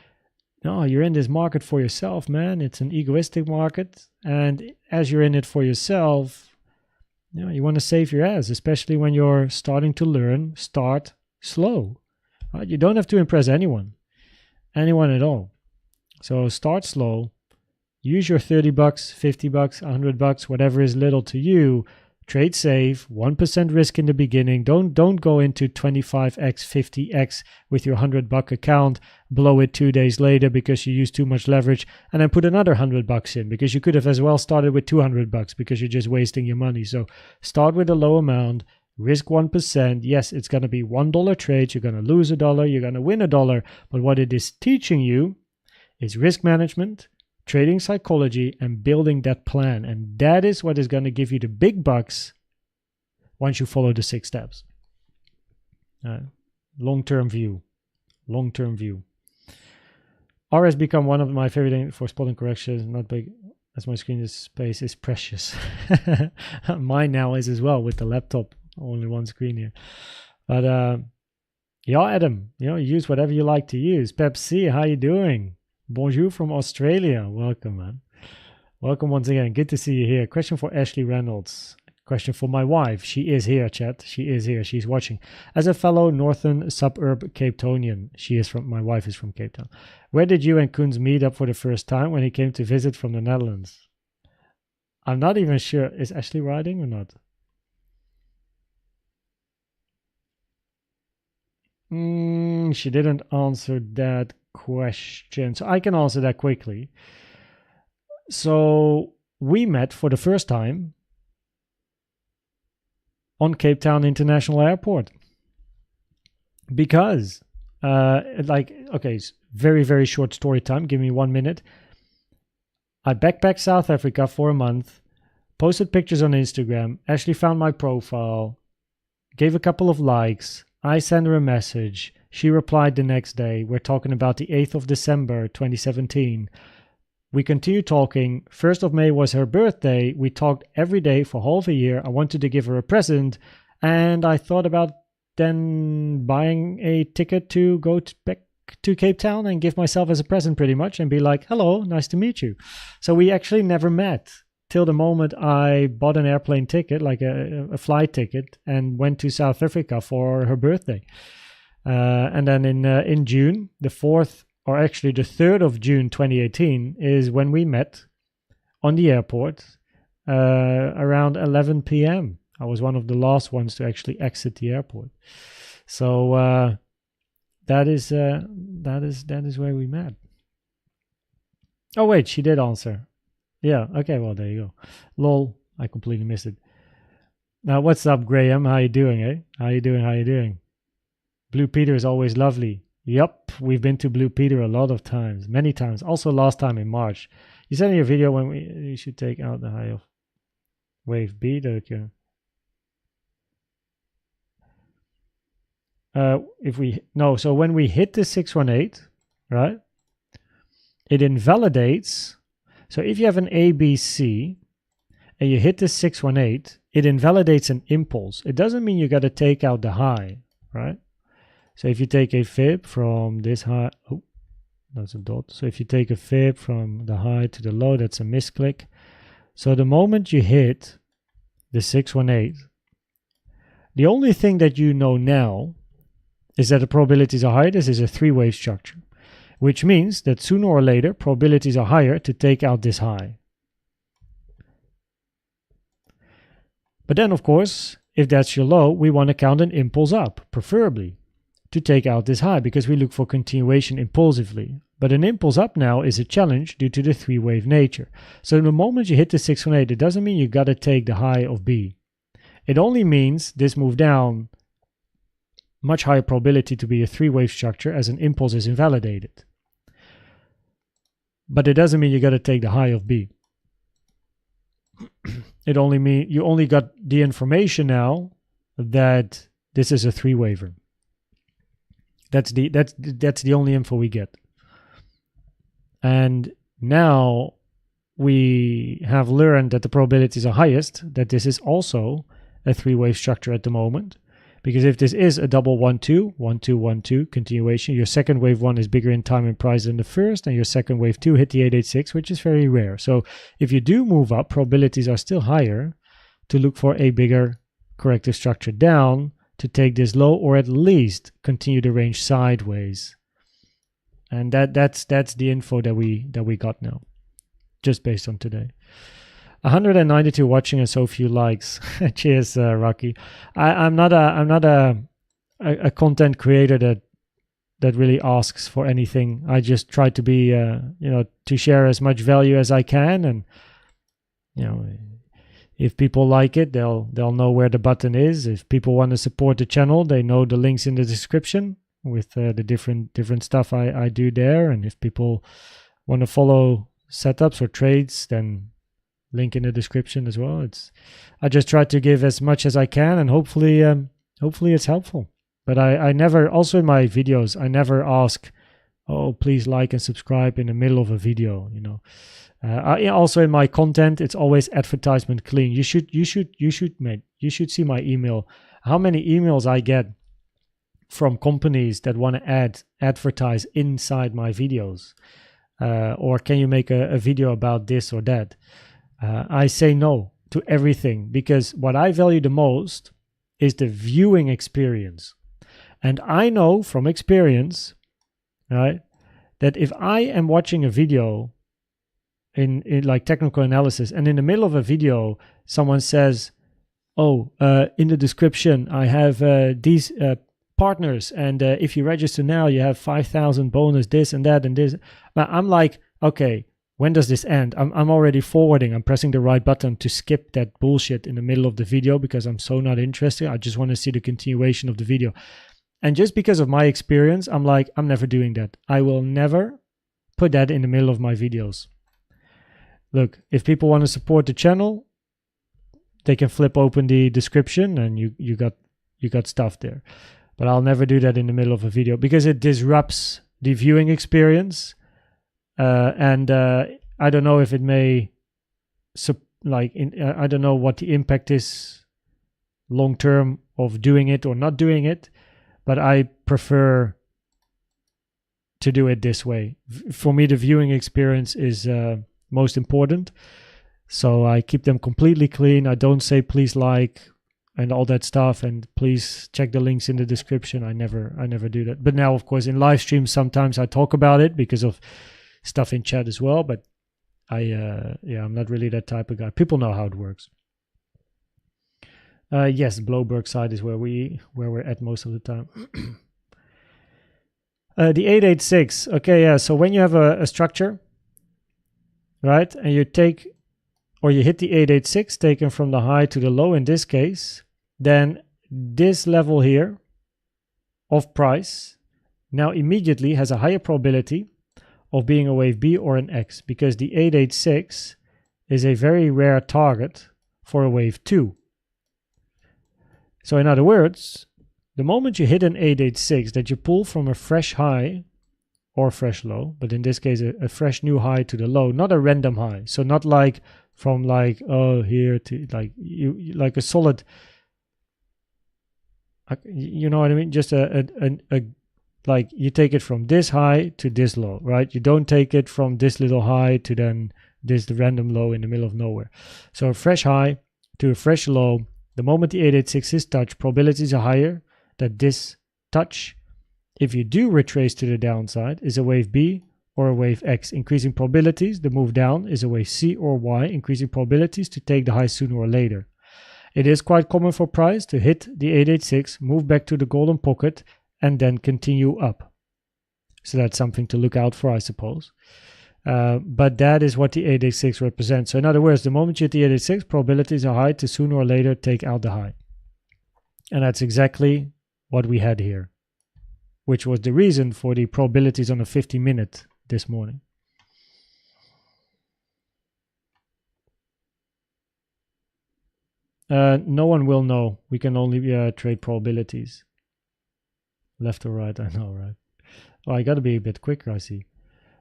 No, you're in this market for yourself, man. It's an egoistic market. And as you're in it for yourself, you want to save your ass, especially when you're starting to learn. Start slow. Right? You don't have to impress anyone at all. So start slow. Use your $30, $50, $100, whatever is little to you. Trade safe, 1% risk in the beginning. Don't go into 25x, 50x with your $100 account, blow it 2 days later because you used too much leverage, and then put another $100 in, because you could have as well started with $200 because you're just wasting your money. So start with a low amount, risk 1%. Yes, it's going to be $1 trades. You're going to lose $1, you're going to win $1. But what it is teaching you is risk management, trading psychology, and building that plan. And that is what is going to give you the big bucks once you follow the 6 steps. Long-term view. R has become one of my favorite for spotting corrections. Not big as my screen space is precious. Mine now is as well with the laptop only one screen here. But yeah, Adam, use whatever you like to use. Pepsi, how you doing? Bonjour from Australia. Welcome, man. Welcome once again. Good to see you here. Question for Ashley Reynolds. Question for my wife. She is here, chat. She is here. She's watching. As a fellow northern suburb Cape Townian, my wife is from Cape Town. Where did you and Koens meet up for the first time when he came to visit from the Netherlands? I'm not even sure. Is Ashley riding or not? She didn't answer that question. So I can answer that quickly. So we met for the first time on Cape Town International Airport. Because, okay, very, very short story time. Give me 1 minute. I backpacked South Africa for a month, posted pictures on Instagram. Ashley found my profile, gave a couple of likes. I sent her a message. She replied the next day. We're talking about the 8th of December, 2017. We continued talking. 1st of May was her birthday. We talked every day for half a year. I wanted to give her a present, and I thought about then buying a ticket to go back to Cape Town and give myself as a present pretty much and be like, hello, nice to meet you. So we actually never met till the moment I bought an airplane ticket, like a flight ticket, and went to South Africa for her birthday. And then in June, the 4th, or actually the 3rd of June 2018 is when we met on the airport around 11 p.m. I was one of the last ones to actually exit the airport. So that is where we met. Oh wait, she did answer. Yeah, okay, well there you go. Lol, I completely missed it. Now what's up, Graham? How you doing, eh? How you doing? Blue Peter is always lovely. Yup, we've been to Blue Peter a lot of times, many times. Also last time in March. You sent me a video when we should take out the high of wave B. Okay. So when we hit the 618, right, it invalidates. So if you have an ABC and you hit the 618, it invalidates an impulse. It doesn't mean you got to take out the high, right? So if you take a fib from this high, oh, that's a dot. So if you take a fib from the high to the low, that's a misclick. So the moment you hit the 618, the only thing that you know now is that the probabilities are higher. This is a three-wave structure, which means that sooner or later, probabilities are higher to take out this high. But then, of course, if that's your low, we want to count an impulse up, preferably, to take out this high, because we look for continuation impulsively. But an impulse up now is a challenge due to the three-wave nature. So the moment you hit the 618, it doesn't mean you got to take the high of B. It only means this move down, much higher probability to be a three-wave structure as an impulse is invalidated. But it doesn't mean you got to take the high of B. It only means you only got the information now that this is a three-waver. That's the only info we get. And now we have learned that the probabilities are highest, that this is also a three-wave structure at the moment. Because if this is a double 1-2, 1-2, 1-2 continuation, your second wave 1 is bigger in time and price than the first, and your second wave 2 hit the 886, which is very rare. So if you do move up, probabilities are still higher to look for a bigger corrective structure down to take this low, or at least continue the range sideways. And that's the info that we got now, just based on today. 192 watching and so few likes. Cheers, Rocky. I'm not a content creator that really asks for anything. I just try to be to share as much value as I can, and if people like it, they'll know where the button is. If people want to support the channel, they know the links in the description with the different stuff I do there. And if people want to follow setups or trades, then link in the description as well. I just try to give as much as I can, and hopefully it's helpful. But I never, also in my videos, I never ask, oh, please like and subscribe in the middle of a video. Also in my content, it's always advertisement clean. You should see my email. how many emails I get from companies that want to advertise inside my videos, or can you make a video about this or that? I say no to everything, because what I value the most is the viewing experience. And I know from experience, right, that if I am watching a video in like technical analysis, and in the middle of a video someone says, oh, in the description I have these partners, and if you register now you have 5,000 bonus, this and that and this. I'm like, okay, when does this end? I'm already forwarding. I'm pressing the right button to skip that bullshit in the middle of the video because I'm so not interested. I just want to see the continuation of the video. And just because of my experience, I'm like, I'm never doing that. I will never put that in the middle of my videos. Look, if people want to support the channel, they can flip open the description and you got stuff there. But I'll never do that in the middle of a video because it disrupts the viewing experience. And I don't know if it may, I don't know what the impact is long term of doing it or not doing it, but I prefer to do it this way. For me, the viewing experience is most important. So I keep them completely clean. I don't say please like and all that stuff, and please check the links in the description. I never do that. But now, of course, in live streams, sometimes I talk about it because of stuff in chat as well. But I'm not really that type of guy. People know how it works. Yes, Blowberg side is where we're at most of the time. The 886. Okay, yeah. So when you have a structure, right, and you take or you hit the 886 taken from the high to the low in this case, then this level here of price now immediately has a higher probability of being a wave B or an X, because the 886 is a very rare target for a wave 2. So in other words, the moment you hit an 886 that you pull from a fresh high or fresh low, but in this case a fresh new high to the low, not a random high. So not like from like, oh, here to like you like a solid, you know what I mean? Just a like you take it from this high to this low, right? You don't take it from this little high to then this random low in the middle of nowhere. So a fresh high to a fresh low, the moment the 886 is touched, probabilities are higher that this touch, if you do retrace to the downside, is a wave B or a wave X, increasing probabilities. The move down is a wave C or Y, increasing probabilities to take the high sooner or later. It is quite common for price to hit the 886, move back to the golden pocket, and then continue up. So that's something to look out for, I suppose. But that is what the 886 represents. So in other words, the moment you hit the 886, probabilities are high to sooner or later take out the high. And that's exactly what we had here, which was the reason for the probabilities on a 50-minute this morning. No one will know. We can only trade probabilities. Left or right, I know, right? Oh, I got to be a bit quicker, I see.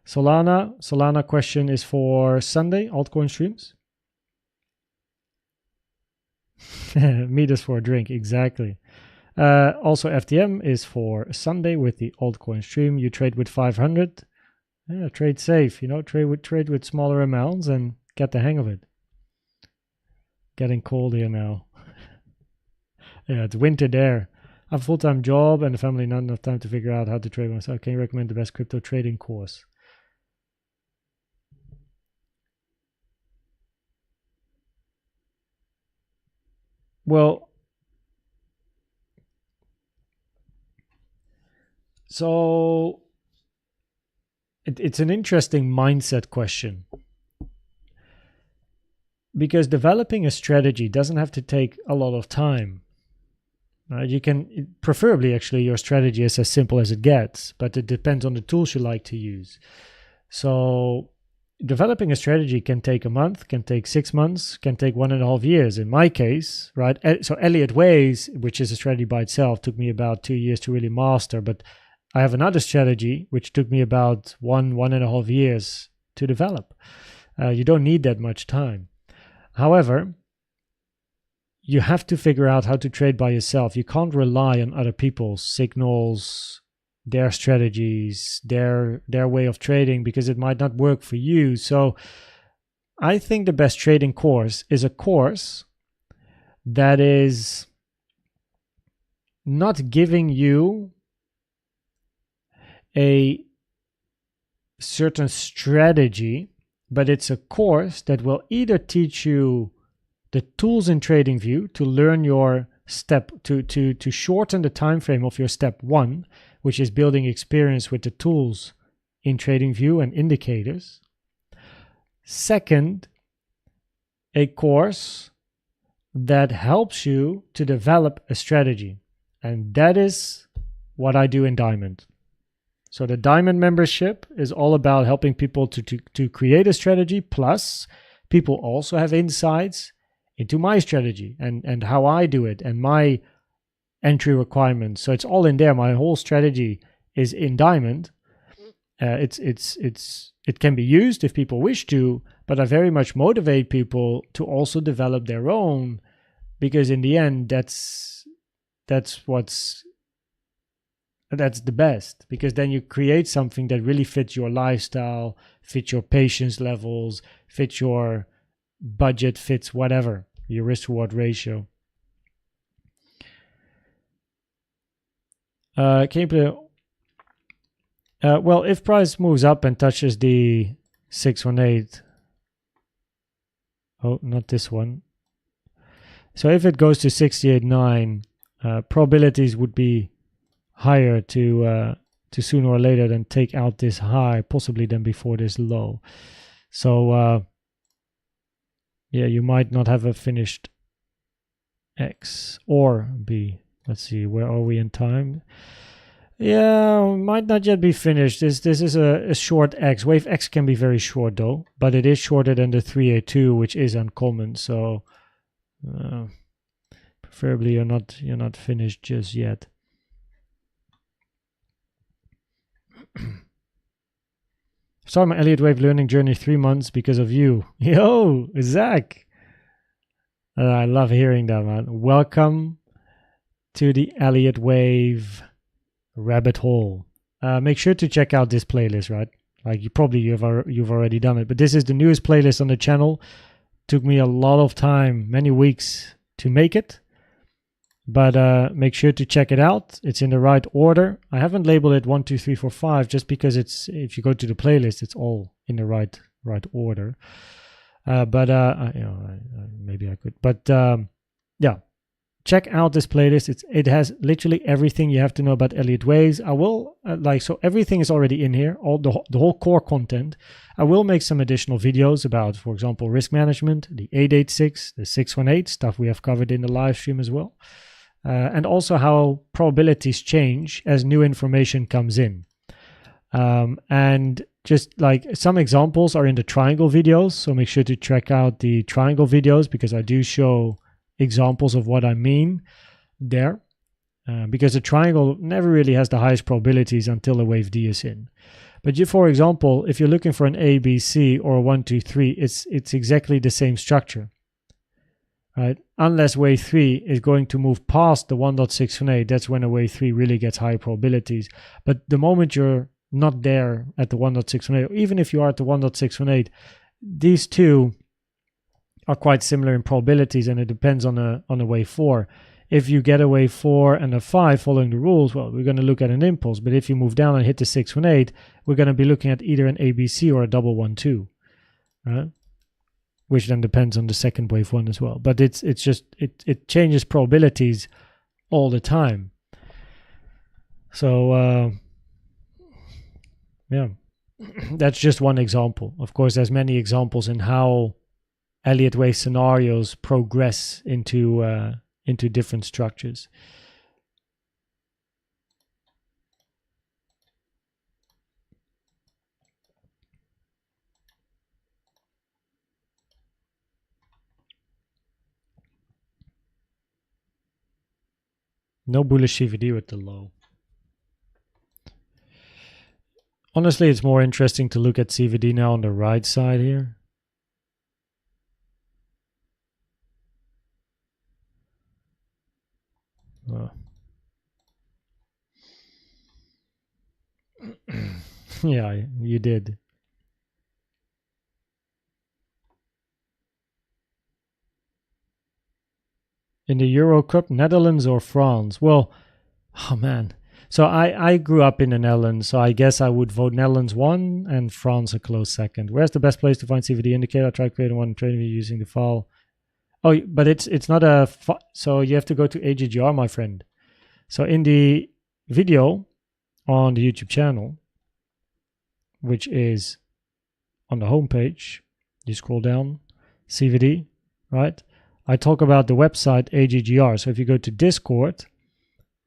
Solana question is for Sunday, altcoin streams. Meet us for a drink, exactly. Also, FTM is for Sunday with the altcoin stream. You trade with 500. Yeah, trade safe, you know, trade with smaller amounts and get the hang of it. Getting cold here now. Yeah, it's winter there. I have a full-time job and a family, not enough time to figure out how to trade myself. Can you recommend the best crypto trading course? Well, so it's an interesting mindset question, because developing a strategy doesn't have to take a lot of time. You can, preferably actually, your strategy is as simple as it gets, but it depends on the tools you like to use. So developing a strategy can take a month, can take 6 months, can take 1.5 years. In my case, right? So Elliott Wave, which is a strategy by itself, took me about 2 years to really master. But I have another strategy which took me about 1.5 years to develop. You don't need that much time. However, you have to figure out how to trade by yourself. You can't rely on other people's signals, their strategies, their way of trading, because it might not work for you. So I think the best trading course is a course that is not giving you a certain strategy, but it's a course that will either teach you the tools in TradingView to learn your step, to shorten the time frame of your step 1, which is building experience with the tools in TradingView and indicators. Second, a course that helps you to develop a strategy. And that is what I do in Diamond. So the Diamond membership is all about helping people to create a strategy, plus people also have insights into my strategy and how I do it and my entry requirements. So it's all in there. My whole strategy is in Diamond. It can be used if people wish to, but I very much motivate people to also develop their own, because in the end, that's the best, because then you create something that really fits your lifestyle, fits your patience levels, fits your budget, fits whatever, your risk reward ratio. Can you play? Well, if price moves up and touches the 618, oh, not this one. So if it goes to 68.9, probabilities would be higher to sooner or later than take out this high, possibly than before this low. So yeah, you might not have a finished X or B. Let's see, where are we in time? Yeah, might not yet be finished. This is a short X. Wave X can be very short though, but it is shorter than the 382, which is uncommon. So preferably you're not finished just yet. Started my Elliott Wave learning journey 3 months because of you. Yo, Zach. I love hearing that, man. Welcome to the Elliott Wave rabbit hole. Make sure to check out this playlist, right? Like you've already done it, but this is the newest playlist on the channel. Took me a lot of time, many weeks to make it. But make sure to check it out. It's in the right order. I haven't labeled it 1, 2, 3, 4, 5 just because if you go to the playlist, it's all in the right order. Maybe I could. But yeah, check out this playlist. It has literally everything you have to know about Elliott Waves. I will so everything is already in here. All the whole core content. I will make some additional videos about, for example, risk management, the 886, the 618 stuff we have covered in the live stream as well. And also how probabilities change as new information comes in. And just like some examples are in the triangle videos. So make sure to check out the triangle videos, because I do show examples of what I mean there. Because the triangle never really has the highest probabilities until a wave D is in. But for example, if you're looking for an A, B, C or a 1, 2, 3, it's exactly the same structure. Right? Unless wave 3 is going to move past the 1.618, that's when a wave 3 really gets high probabilities. But the moment you're not there at the 1.618, or even if you are at the 1.618, these two are quite similar in probabilities, and it depends on a wave 4. If you get a wave 4 and a 5 following the rules, well, we're going to look at an impulse. But if you move down and hit the 618, we're going to be looking at either an ABC or a 112, right? Which then depends on the second wave 1 as well. But it changes probabilities all the time. So yeah, that's just one example. Of course, there's many examples in how Elliott Wave scenarios progress into different structures. No bullish CVD with the low. Honestly, it's more interesting to look at CVD now on the right side here. Yeah, you did. In the Euro Cup, Netherlands or France? Well, oh man. So I grew up in the Netherlands, so I guess I would vote Netherlands 1 and France a close second. Where's the best place to find CVD indicator? I tried creating one trading using the file. Oh, but it's not a so you have to go to AGGR, my friend. So in the video on the YouTube channel, which is on the homepage, you scroll down, CVD, right? I talk about the website AGGR. So if you go to Discord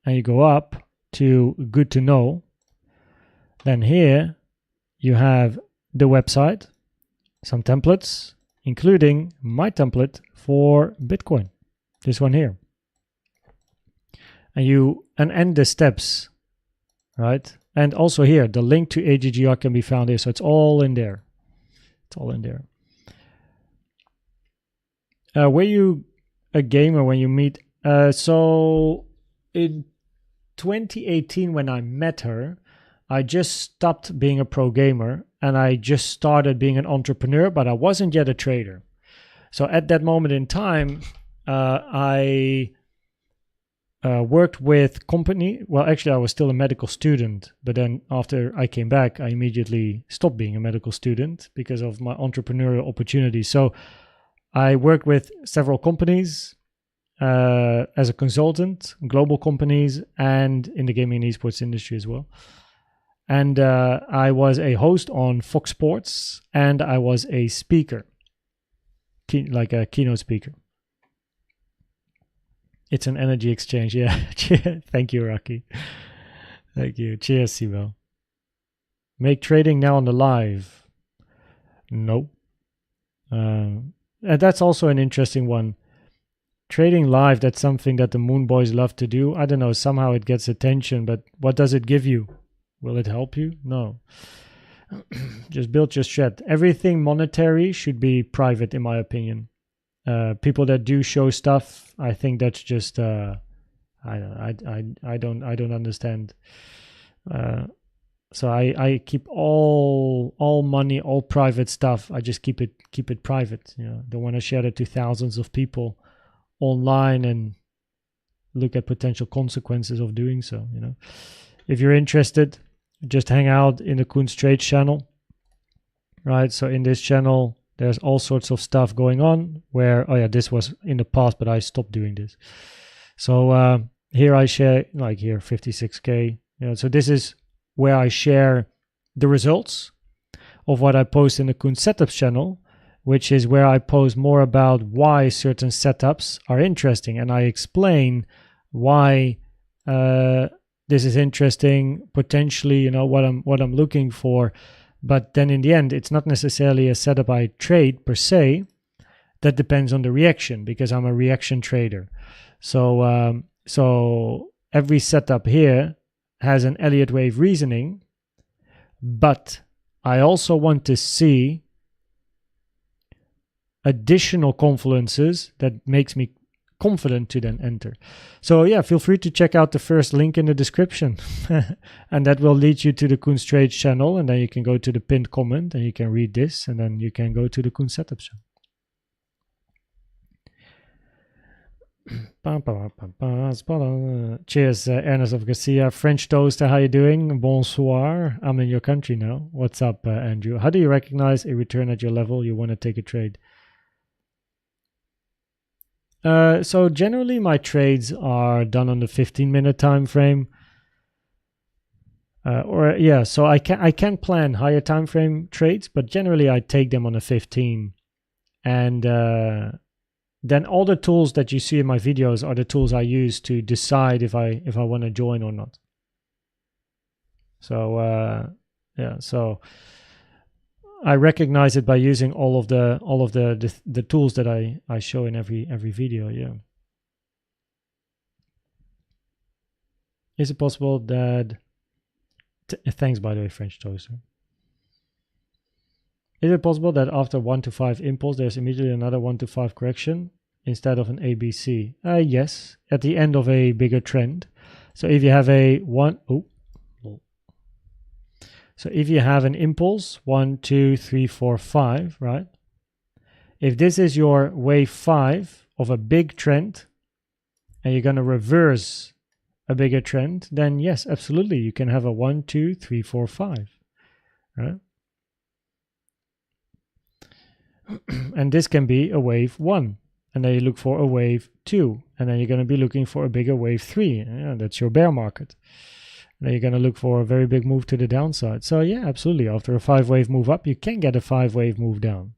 and you go up to Good to Know, then here you have the website, some templates, including my template for Bitcoin, this one here. And the steps, right? And also here, the link to AGGR can be found here. So it's all in there. It's all in there. Were you a gamer when you meet? So in 2018, when I met her, I just stopped being a pro gamer and I just started being an entrepreneur, but I wasn't yet a trader. So at that moment in time, I worked with company. Well, actually, I was still a medical student, but then after I came back, I immediately stopped being a medical student because of my entrepreneurial opportunities. So I worked with several companies as a consultant, global companies, and in the gaming and esports industry as well. And I was a host on Fox Sports, and I was a speaker, like a keynote speaker. It's an energy exchange, yeah. Thank you, Rocky. Thank you. Cheers, Sibo. Make trading now on the live. No. And that's also an interesting one. Trading live, that's something that the Moon Boys love to do. I don't know, somehow it gets attention, but what does it give you? Will it help you? No. Just build your strat. Everything monetary should be private, in my opinion. People that do show stuff, I think that's just I don't understand. So I keep all money, all private stuff. I just keep it private. You know, don't want to share it to thousands of people online and look at potential consequences of doing so. You know, if you're interested, just hang out in the Koens Trade channel, right? So in this channel, there's all sorts of stuff going on where, oh yeah, this was in the past, but I stopped doing this. So here I share, like here, 56K. You know, so this is where I share the results of what I post in the Koens Setups channel, which is where I post more about why certain setups are interesting. And I explain why this is interesting, potentially, you know, what I'm looking for. But then in the end, it's not necessarily a setup I trade per se. That depends on the reaction, because I'm a reaction trader. So so every setup here has an Elliott Wave reasoning, but I also want to see additional confluences that makes me confident to then enter. So yeah, feel free to check out the first link in the description and that will lead you to the Koens Trade channel, and then you can go to the pinned comment and you can read this, and then you can go to the Koens Setups channel. Cheers, Ernest of Garcia. French toaster, how you doing? Bonsoir. I'm in your country now. What's up, Andrew? How do you recognize a return at your level you want to take a trade? So generally my trades are done on the 15-minute time frame. So I can plan higher time frame trades, but generally I take them on a 15. And then all the tools that you see in my videos are the tools I use to decide if I want to join or not. So yeah, so I recognize it by using all of the tools that I show in every video. Yeah. Is it possible that? Thanks, by the way, French toaster. Is it possible that after 1 to 5 impulse, there's immediately another 1 to 5 correction? instead of an ABC? Yes, at the end of a bigger trend. So if you have a so if you have an impulse 1, 2, 3, 4, 5, right? If this is your wave 5 of a big trend, and you're going to reverse a bigger trend, then yes, absolutely, you can have a 1, 2, 3, 4, 5, right? And this can be a wave 1, and then you look for a wave 2, and then you're going to be looking for a bigger wave 3. Yeah, that's your bear market. And then you're going to look for a very big move to the downside. So yeah, absolutely, after a 5-wave move up, you can get a 5-wave move down.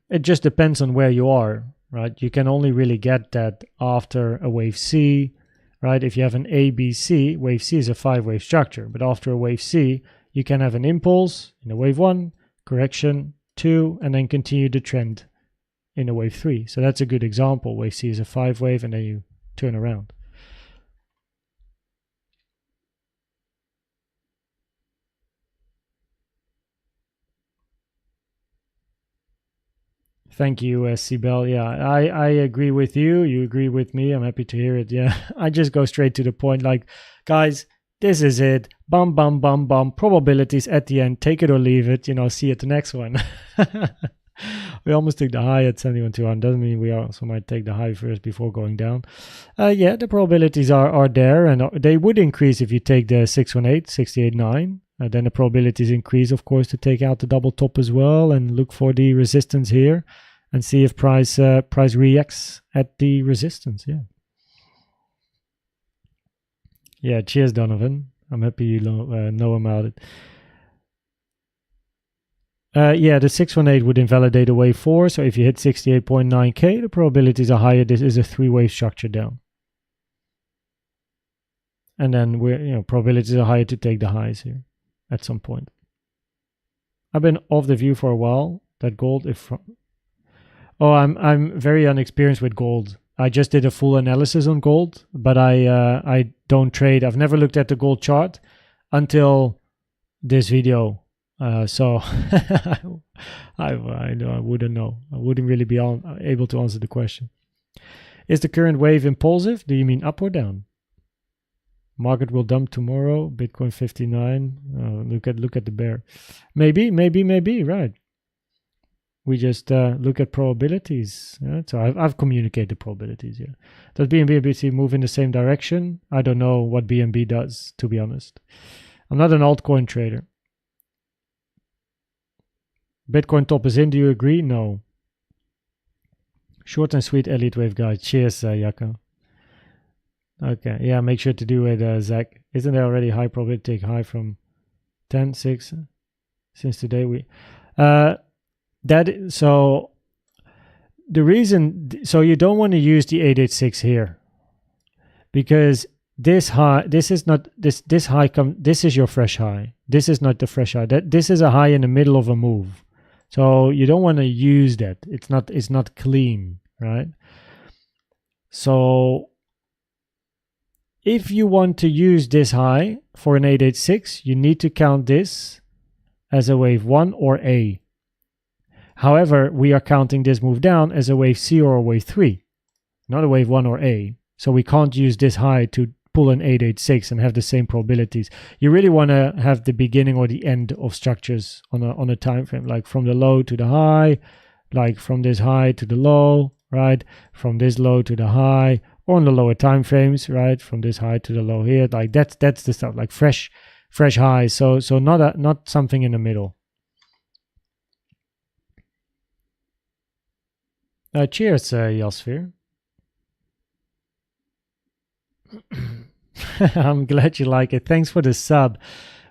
It just depends on where you are, right? You can only really get that after a wave C, right? If you have an ABC, wave C is a 5-wave structure, but after a wave C, you can have an impulse in a wave 1, correction 2, and then continue the trend in a wave 3. So that's a good example. Wave C is a 5-wave, and then you turn around. Thank you, Sibel. Yeah, I agree with you. You agree with me. I'm happy to hear it. Yeah, I just go straight to the point. Like, guys, this is it. Bum, bum, bum, bum. Probabilities at the end. Take it or leave it. You know, see you at the next one. We almost took the high at 71,200. Doesn't mean we also might take the high first before going down. Yeah, the probabilities are there, and they would increase if you take the 618, 68.9. Then the probabilities increase, of course, to take out the double top as well and look for the resistance here and see if price reacts at the resistance. Yeah. Yeah. Cheers, Donovan. I'm happy you know about it. Yeah, the 618 would invalidate a wave 4. So if you hit 68.9K, the probabilities are higher. This is a 3-wave structure down. And then probabilities are higher to take the highs here at some point. I've been off the view for a while that gold I'm very unexperienced with gold. I just did a full analysis on gold, but I don't trade. I've never looked at the gold chart until this video. So I wouldn't know. I wouldn't really be able to answer the question. Is the current wave impulsive? Do you mean up or down? Market will dump tomorrow. Bitcoin 59. Look at the bear. Maybe, right. We just look at probabilities. Right? So I've communicated probabilities. Yeah. Does BNB and BTC move in the same direction? I don't know what BNB does, to be honest. I'm not an altcoin trader. Bitcoin top is in. Do you agree? No. Short and sweet Elliott Wave guys. Cheers, Jacco. Okay, yeah, make sure to do it, Zach. Isn't there already high probability take high from 10, 6? Since today so the reason, so you don't want to use the 886 here because this high, this is your fresh high. This is not the fresh high. This is a high in the middle of a move. So you don't want to use that. It's not clean, right? So if you want to use this high for an 886, you need to count this as a wave 1 or A. However, we are counting this move down as a wave C or a wave 3, not a wave 1 or A. So we can't use this high to pull an 886 and have the same probabilities. You really want to have the beginning or the end of structures on a time frame, like from the low to the high, like from this high to the low, right? From this low to the high, or on the lower time frames, right? From this high to the low here, like that's the stuff, like fresh highs. So not something in the middle. Cheers, Jasper. I'm glad you like it. Thanks for the sub.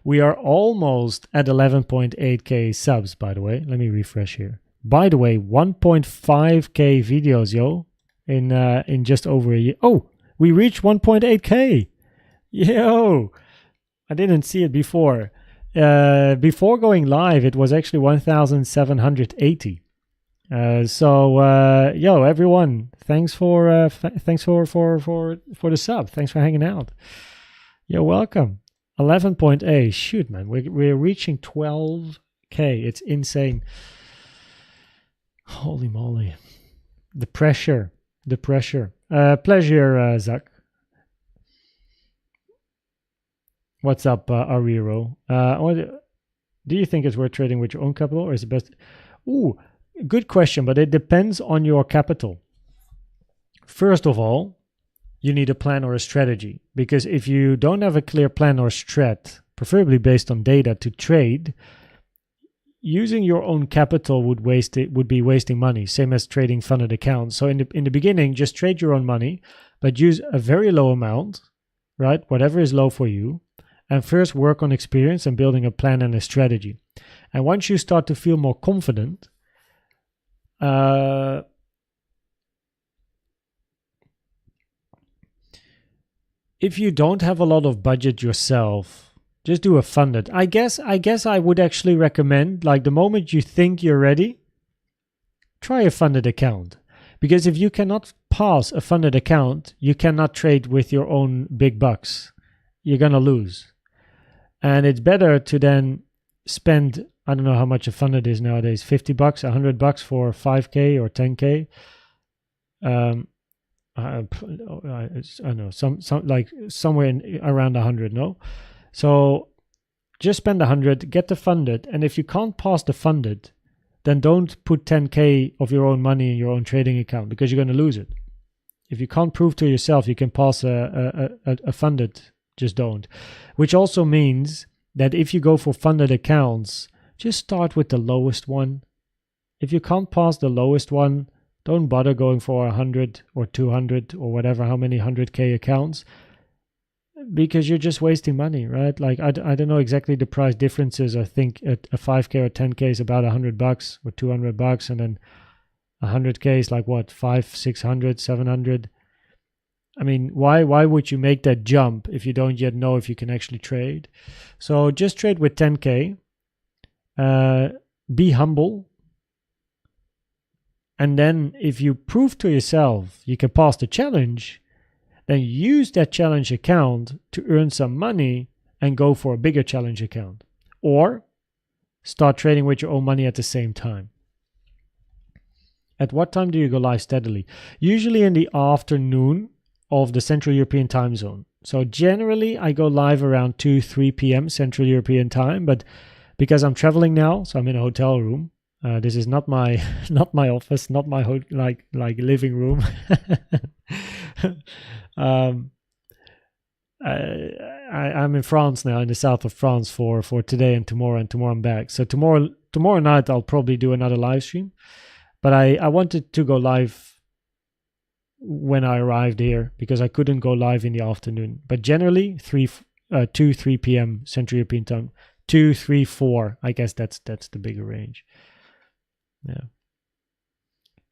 We are almost at 11.8k subs, by the way. Let me refresh here. By the way, 1.5k videos, yo, in just over a year. Oh, we reached 1.8k. Yo, I didn't see it before. Before going live, it was actually 1,780. Yo, everyone, thanks for the sub. Thanks for hanging out. You're welcome. 11.8. Shoot, man, we're reaching 12k K. It's insane. Holy moly. The pressure. Pleasure, Zach. What's up, Ariro? Do you think it's worth trading with your own capital, or is it best? Ooh, good question, but it depends on your capital. First of all, you need a plan or a strategy, because if you don't have a clear plan or strat, preferably based on data, to trade, using your own capital would be wasting money, same as trading funded accounts. So in the beginning, just trade your own money, but use a very low amount, right? Whatever is low for you. And first work on experience and building a plan and a strategy. And once you start to feel more confident, if you don't have a lot of budget yourself, just do a funded. I guess I would actually recommend, like, the moment you think you're ready, try a funded account. Because if you cannot pass a funded account, you cannot trade with your own big bucks. You're going to lose. And it's better to then spend, I don't know how much a funded is nowadays, $50, $100 for 5K or 10K. I don't know, some like somewhere around 100, no? So just spend 100, get the funded, and if you can't pass the funded, then don't put 10K of your own money in your own trading account, because you're going to lose it. If you can't prove to yourself you can pass a funded, just don't. Which also means that if you go for funded accounts, just start with the lowest one. If you can't pass the lowest one, don't bother going for 100 or 200 or whatever, how many 100K accounts, because you're just wasting money, right? Like, I don't know exactly the price differences. I think a 5K or 10K is about $100 or $200, and then 100K is like what, 500, 600, 700. I mean, why would you make that jump if you don't yet know if you can actually trade? So just trade with 10K. Be humble. And then if you prove to yourself you can pass the challenge, then use that challenge account to earn some money and go for a bigger challenge account. Or start trading with your own money at the same time. At what time do you go live steadily? Usually in the afternoon of the Central European time zone. So generally I go live around 2-3 p.m. Central European time, but because I'm traveling now, so I'm in a hotel room. This is not my office, not my like living room. I'm in France now, in the south of France for today and tomorrow I'm back. So tomorrow night I'll probably do another live stream, but I wanted to go live when I arrived here because I couldn't go live in the afternoon. But generally 2-3 p.m. Central European time, 2, 3, 4. I guess that's the bigger range. Yeah.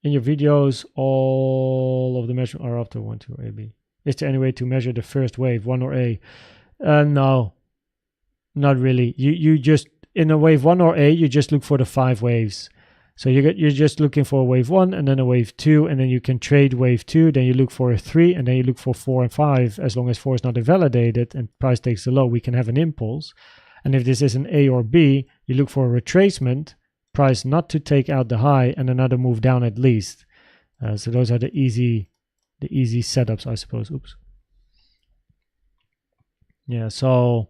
In your videos, all of the measurements are after 1, 2, or A, B. Is there any way to measure the first wave, 1 or A? No, not really. You just, in a wave 1 or A, you just look for the 5 waves. So you're just looking for a wave 1 and then a wave 2, and then you can trade wave 2, then you look for a 3, and then you look for 4 and 5. As long as 4 is not invalidated and price takes the low, we can have an impulse. And if this is an A or B, you look for a retracement, price not to take out the high, and another move down at least. So those are the easy setups, I suppose. Oops. Yeah, so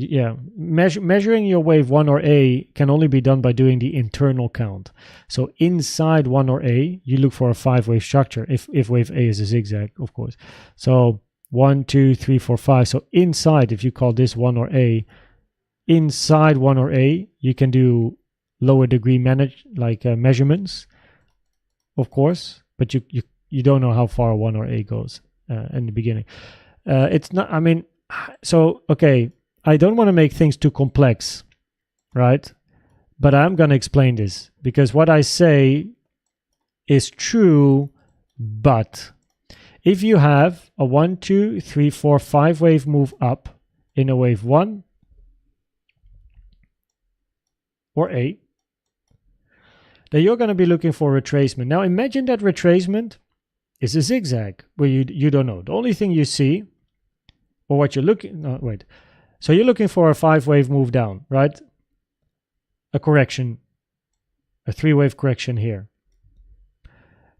yeah, measuring your wave 1 or A can only be done by doing the internal count. So inside 1 or A, you look for a 5-wave structure, if wave A is a zigzag, of course. So 1, 2, 3, 4, 5. So inside, if you call this 1 or A, inside 1 or A, you can do lower degree measurements, of course, but you don't know how far 1 or A goes in the beginning. It's not, I mean, so, okay, I don't want to make things too complex, right? But I'm going to explain this because what I say is true, but if you have a 1, 2, 3, 4, 5 wave move up in a wave 1 or A, then you're going to be looking for retracement. Now imagine that retracement is a zigzag where you don't know. The only thing you see, or what you're looking, no, wait, So you're looking for a 5-wave move down, right? A correction, a 3-wave correction here.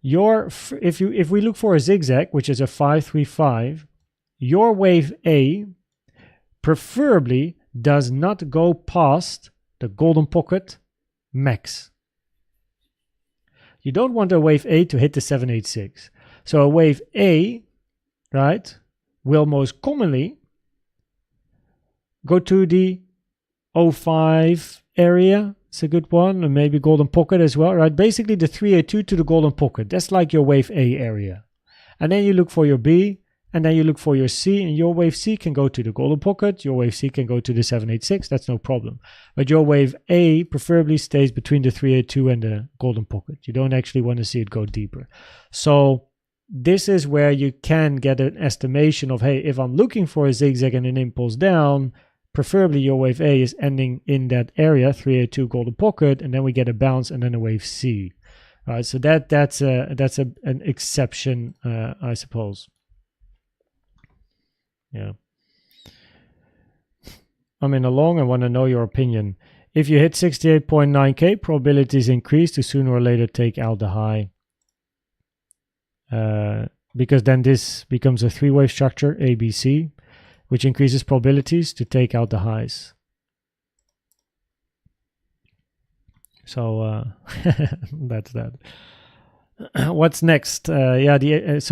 If we look for a zigzag, which is a 5-3-5, your wave A preferably does not go past the golden pocket max. You don't want a wave A to hit the 786. So a wave A, right, will most commonly go to the 05 area. It's a good one, and maybe golden pocket as well, right? Basically the 382 to the golden pocket. That's like your wave A area. And then you look for your B, and then you look for your C, and your wave C can go to the golden pocket. Your wave C can go to the 786. That's no problem. But your wave A preferably stays between the 382 and the golden pocket. You don't actually want to see it go deeper. So this is where you can get an estimation of, hey, if I'm looking for a zigzag and an impulse down, preferably your wave A is ending in that area, 382 golden pocket, and then we get a bounce and then a wave C. All right, so that's an exception, I suppose. Yeah. I'm in a long. I want to know your opinion. If you hit 68.9k, probabilities increase to sooner or later take out the high. Because then this becomes a 3-wave structure, ABC, which increases probabilities to take out the highs. So that's that. What's next? So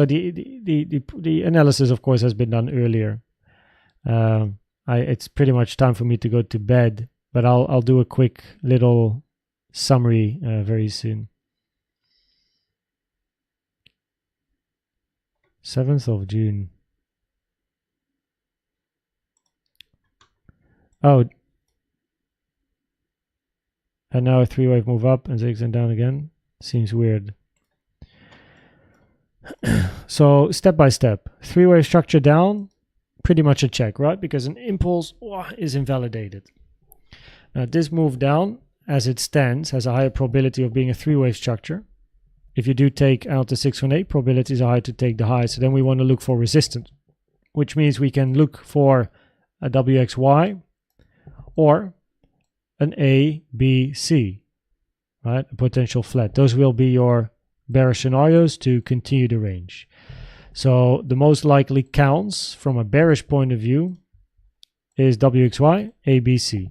the analysis, of course, has been done earlier. It's pretty much time for me to go to bed, but I'll do a quick little summary very soon. 7th of June. Oh, and now a 3-wave move up and zigzag down again. Seems weird. So step by step, 3-wave structure down, pretty much a check, right? Because an impulse is invalidated. Now this move down, as it stands, has a higher probability of being a 3-wave structure. If you do take out the 618, probabilities are high to take the high. So then we want to look for resistance, which means we can look for a WXY or an A, B, C, right? A potential flat. Those will be your bearish scenarios to continue the range. So the most likely counts from a bearish point of view is WXY, A, B, C.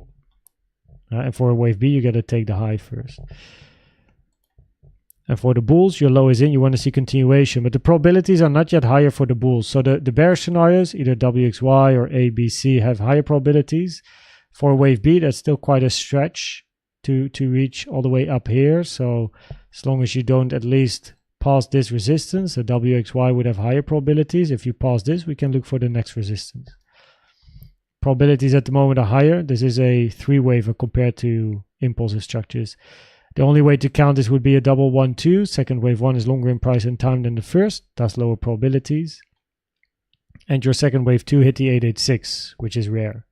And for a wave B, you got to take the high first. And for the bulls, your low is in, you want to see continuation, but the probabilities are not yet higher for the bulls. So the bearish scenarios, either WXY or A, B, C, have higher probabilities. For wave B, that's still quite a stretch to reach all the way up here. So as long as you don't at least pass this resistance, the WXY would have higher probabilities. If you pass this, we can look for the next resistance. Probabilities at the moment are higher. This is a 3-waver compared to impulsive structures. The only way to count this would be a double 1-2. Second wave 1 is longer in price and time than the first, thus lower probabilities. And your second wave 2 hit the 886, which is rare.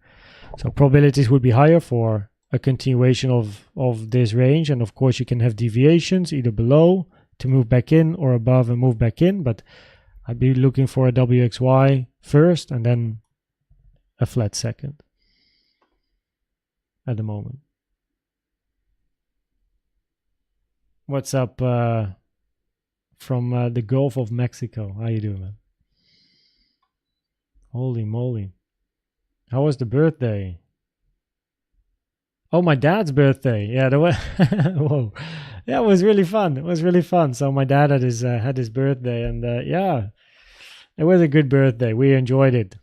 So probabilities would be higher for a continuation of this range. And of course you can have deviations either below to move back in or above and move back in. But I'd be looking for a WXY first and then a flat second at the moment. What's up from the Gulf of Mexico? How you doing, man? Holy moly. How was the birthday? Oh, my dad's birthday. Yeah, whoa. Yeah, it was really fun. It was really fun. So my dad had his birthday, and yeah, it was a good birthday. We enjoyed it.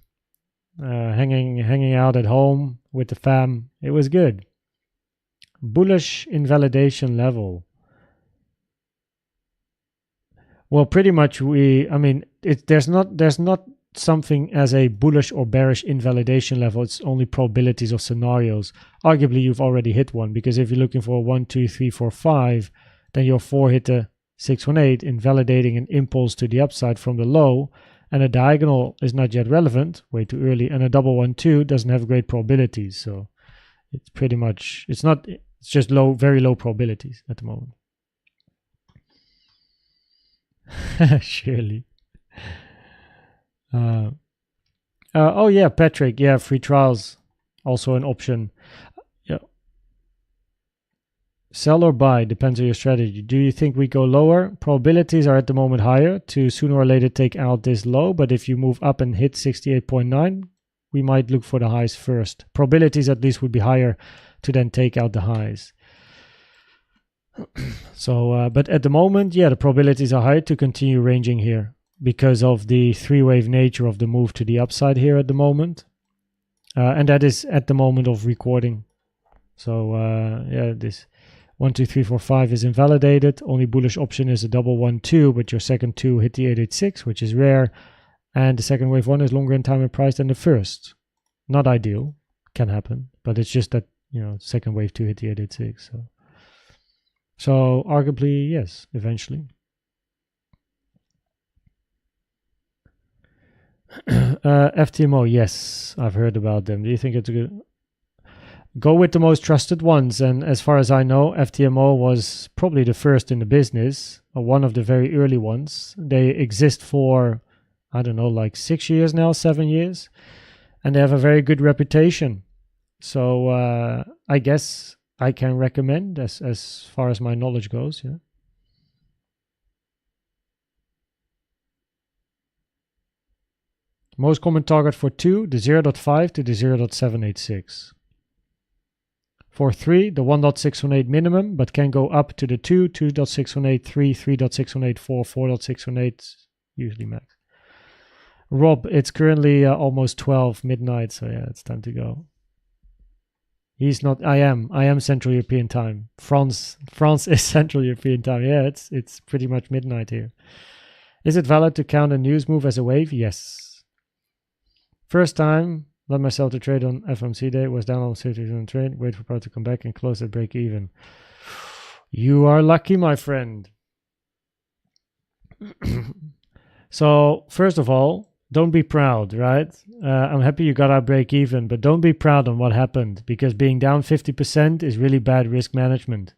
Hanging out at home with the fam. It was good. Bullish invalidation level. Well, pretty much there's not something as a bullish or bearish invalidation level. It's only probabilities of scenarios. Arguably, you've already hit one, because if you're looking for a 1, 2, 3, 4, 5, then your 4 hit a 618, invalidating an impulse to the upside from the low, and a diagonal is not yet relevant, way too early, and a double 1, 2 doesn't have great probabilities. So it's pretty much, it's just very low probabilities at the moment. Surely. Oh yeah, Patrick. Yeah, free trials. Also an option. Yeah. Sell or buy depends on your strategy. Do you think we go lower? Probabilities are at the moment higher to sooner or later take out this low, but if you move up and hit 68.9, we might look for the highs first. Probabilities at least would be higher to then take out the highs. So, but at the moment, yeah, the probabilities are high to continue ranging here because of the three-wave nature of the move to the upside here at the moment. And that is at the moment of recording. So, yeah, this 1, 2, 3, 4, 5 is invalidated. Only bullish option is a double 1, 2, but your second 2 hit the 886, which is rare. And the second wave 1 is longer in time and price than the first. Not ideal, can happen, but it's just that, you know, second wave 2 hit the 886. So arguably, yes, eventually. FTMO, yes, I've heard about them. Do you think it's a good? Go with the most trusted ones, and as far as I know, FTMO was probably the first in the business, or one of the very early ones. They exist for, I don't know, like 6 years now, 7 years, and they have a very good reputation. So I guess I can recommend as far as my knowledge goes. Yeah. Most common target for 2, the 0.5 to the 0.786. For 3, the 1.618 minimum, but can go up to the 2, 2.618, 3, 3.618, 4, 4.618, usually max. Rob, it's currently almost 12 midnight, so yeah, it's time to go. He's not. I am Central European time. France is Central European time. Yeah, it's pretty much midnight here. Is it valid to count a news move as a wave? Yes. First time. Let myself to trade on FOMC day, was down on 30% trade, wait for price to come back and close at break even. You are lucky, my friend. So, first of all, don't be proud, right? I'm happy you got our break even, but don't be proud on what happened, because being down 50% is really bad risk management.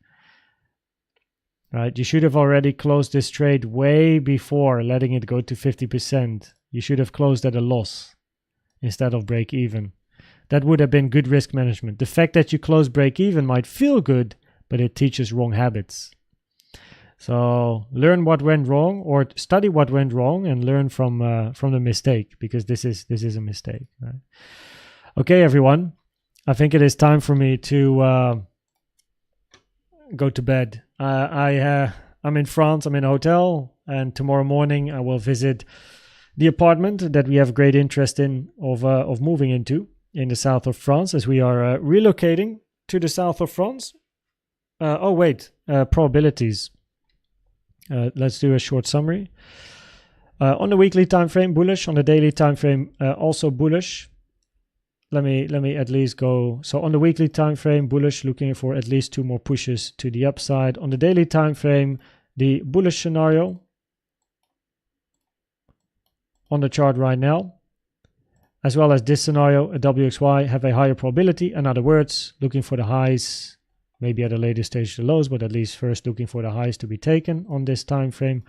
Right? You should have already closed this trade way before letting it go to 50%. You should have closed at a loss instead of break even. That would have been good risk management. The fact that you close break even might feel good, but it teaches wrong habits. So learn what went wrong, or study what went wrong and learn from the mistake, because this is a mistake. Right? Okay, everyone. I think it is time for me to go to bed. I'm in France. I'm in a hotel, and tomorrow morning I will visit the apartment that we have great interest in of moving into in the south of France, as we are relocating to the south of France. Probabilities. Let's do a short summary. On the weekly time frame, bullish. On the daily time frame, also bullish. Let me at least go. So on the weekly time frame, bullish, looking for at least 2 more pushes to the upside. On the daily time frame, the bullish scenario on the chart right now, as well as this scenario, a WXY, have a higher probability. In other words, looking for the highs, maybe at a later stage the lows, but at least first looking for the highs to be taken on this time frame.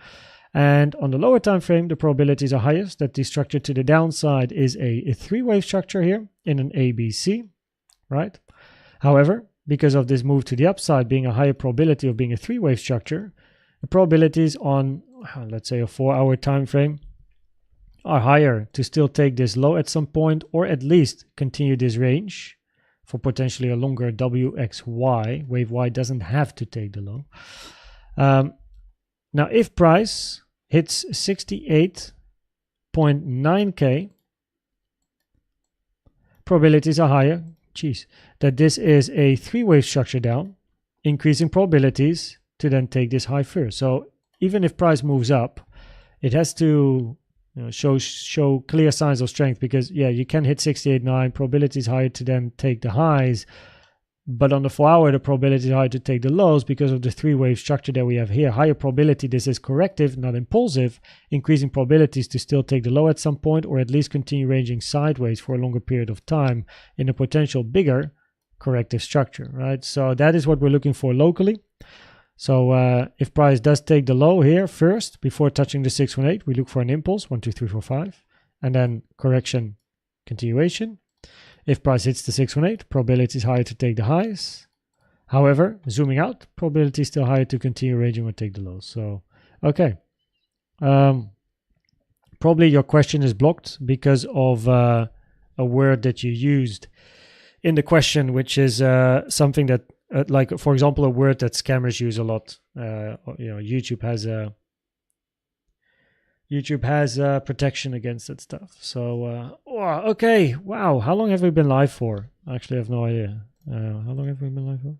And on the lower time frame, the probabilities are highest that the structure to the downside is a 3-wave structure here in an ABC, right? However, because of this move to the upside being a higher probability of being a 3-wave structure, the probabilities on, let's say, a 4-hour time frame are higher to still take this low at some point, or at least continue this range for potentially a longer WXY. Wave Y doesn't have to take the low. Now, if price hits 68.9K, probabilities are higher, that this is a 3-wave structure down, increasing probabilities to then take this high first. So even if price moves up, it has to show clear signs of strength, because yeah, you can hit 68.9, probability is higher to then take the highs, but on the 4-hour the probability is higher to take the lows because of the 3-wave structure that we have here. Higher probability, this is corrective, not impulsive, increasing probabilities to still take the low at some point, or at least continue ranging sideways for a longer period of time in a potential bigger corrective structure, right? So that is what we're looking for locally. So if price does take the low here first, before touching the 618, we look for an impulse, 1, 2, 3, 4, 5, and then correction, continuation. If price hits the 618, probability is higher to take the highs. However, zooming out, probability is still higher to continue ranging or take the lows. So, okay. Probably your question is blocked because of a word that you used in the question, which is something that, like, for example, a word that scammers use a lot. YouTube has protection against that stuff. So, okay, wow. How long have we been live for? Actually, I have no idea. How long have we been live for?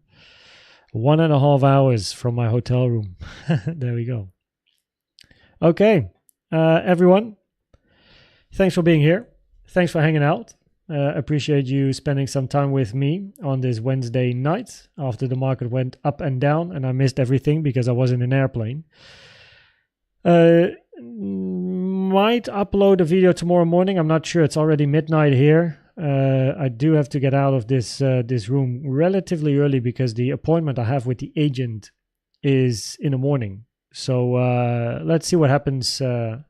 1.5 hours from my hotel room. There we go. Okay, everyone. Thanks for being here. Thanks for hanging out. Appreciate you spending some time with me on this Wednesday night after the market went up and down and I missed everything because I was in an airplane. Might upload a video tomorrow morning. I'm not sure. It's already midnight here. I do have to get out of this room relatively early because the appointment I have with the agent is in the morning. So let's see what happens in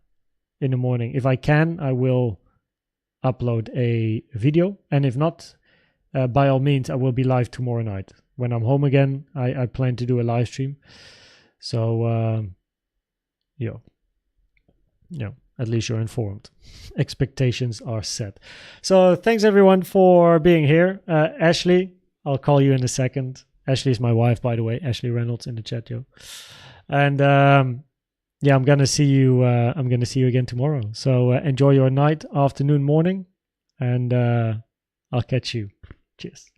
the morning. If I can, I will upload a video, and if not, by all means, I will be live tomorrow night. When I'm home again, I plan to do a live stream. So, at least you're informed. Expectations are set. So thanks everyone for being here. Ashley, I'll call you in a second. Ashley is my wife, by the way. Ashley Reynolds in the chat, yo. And I'm gonna see you. I'm gonna see you again tomorrow. So enjoy your night, afternoon, morning, and I'll catch you. Cheers.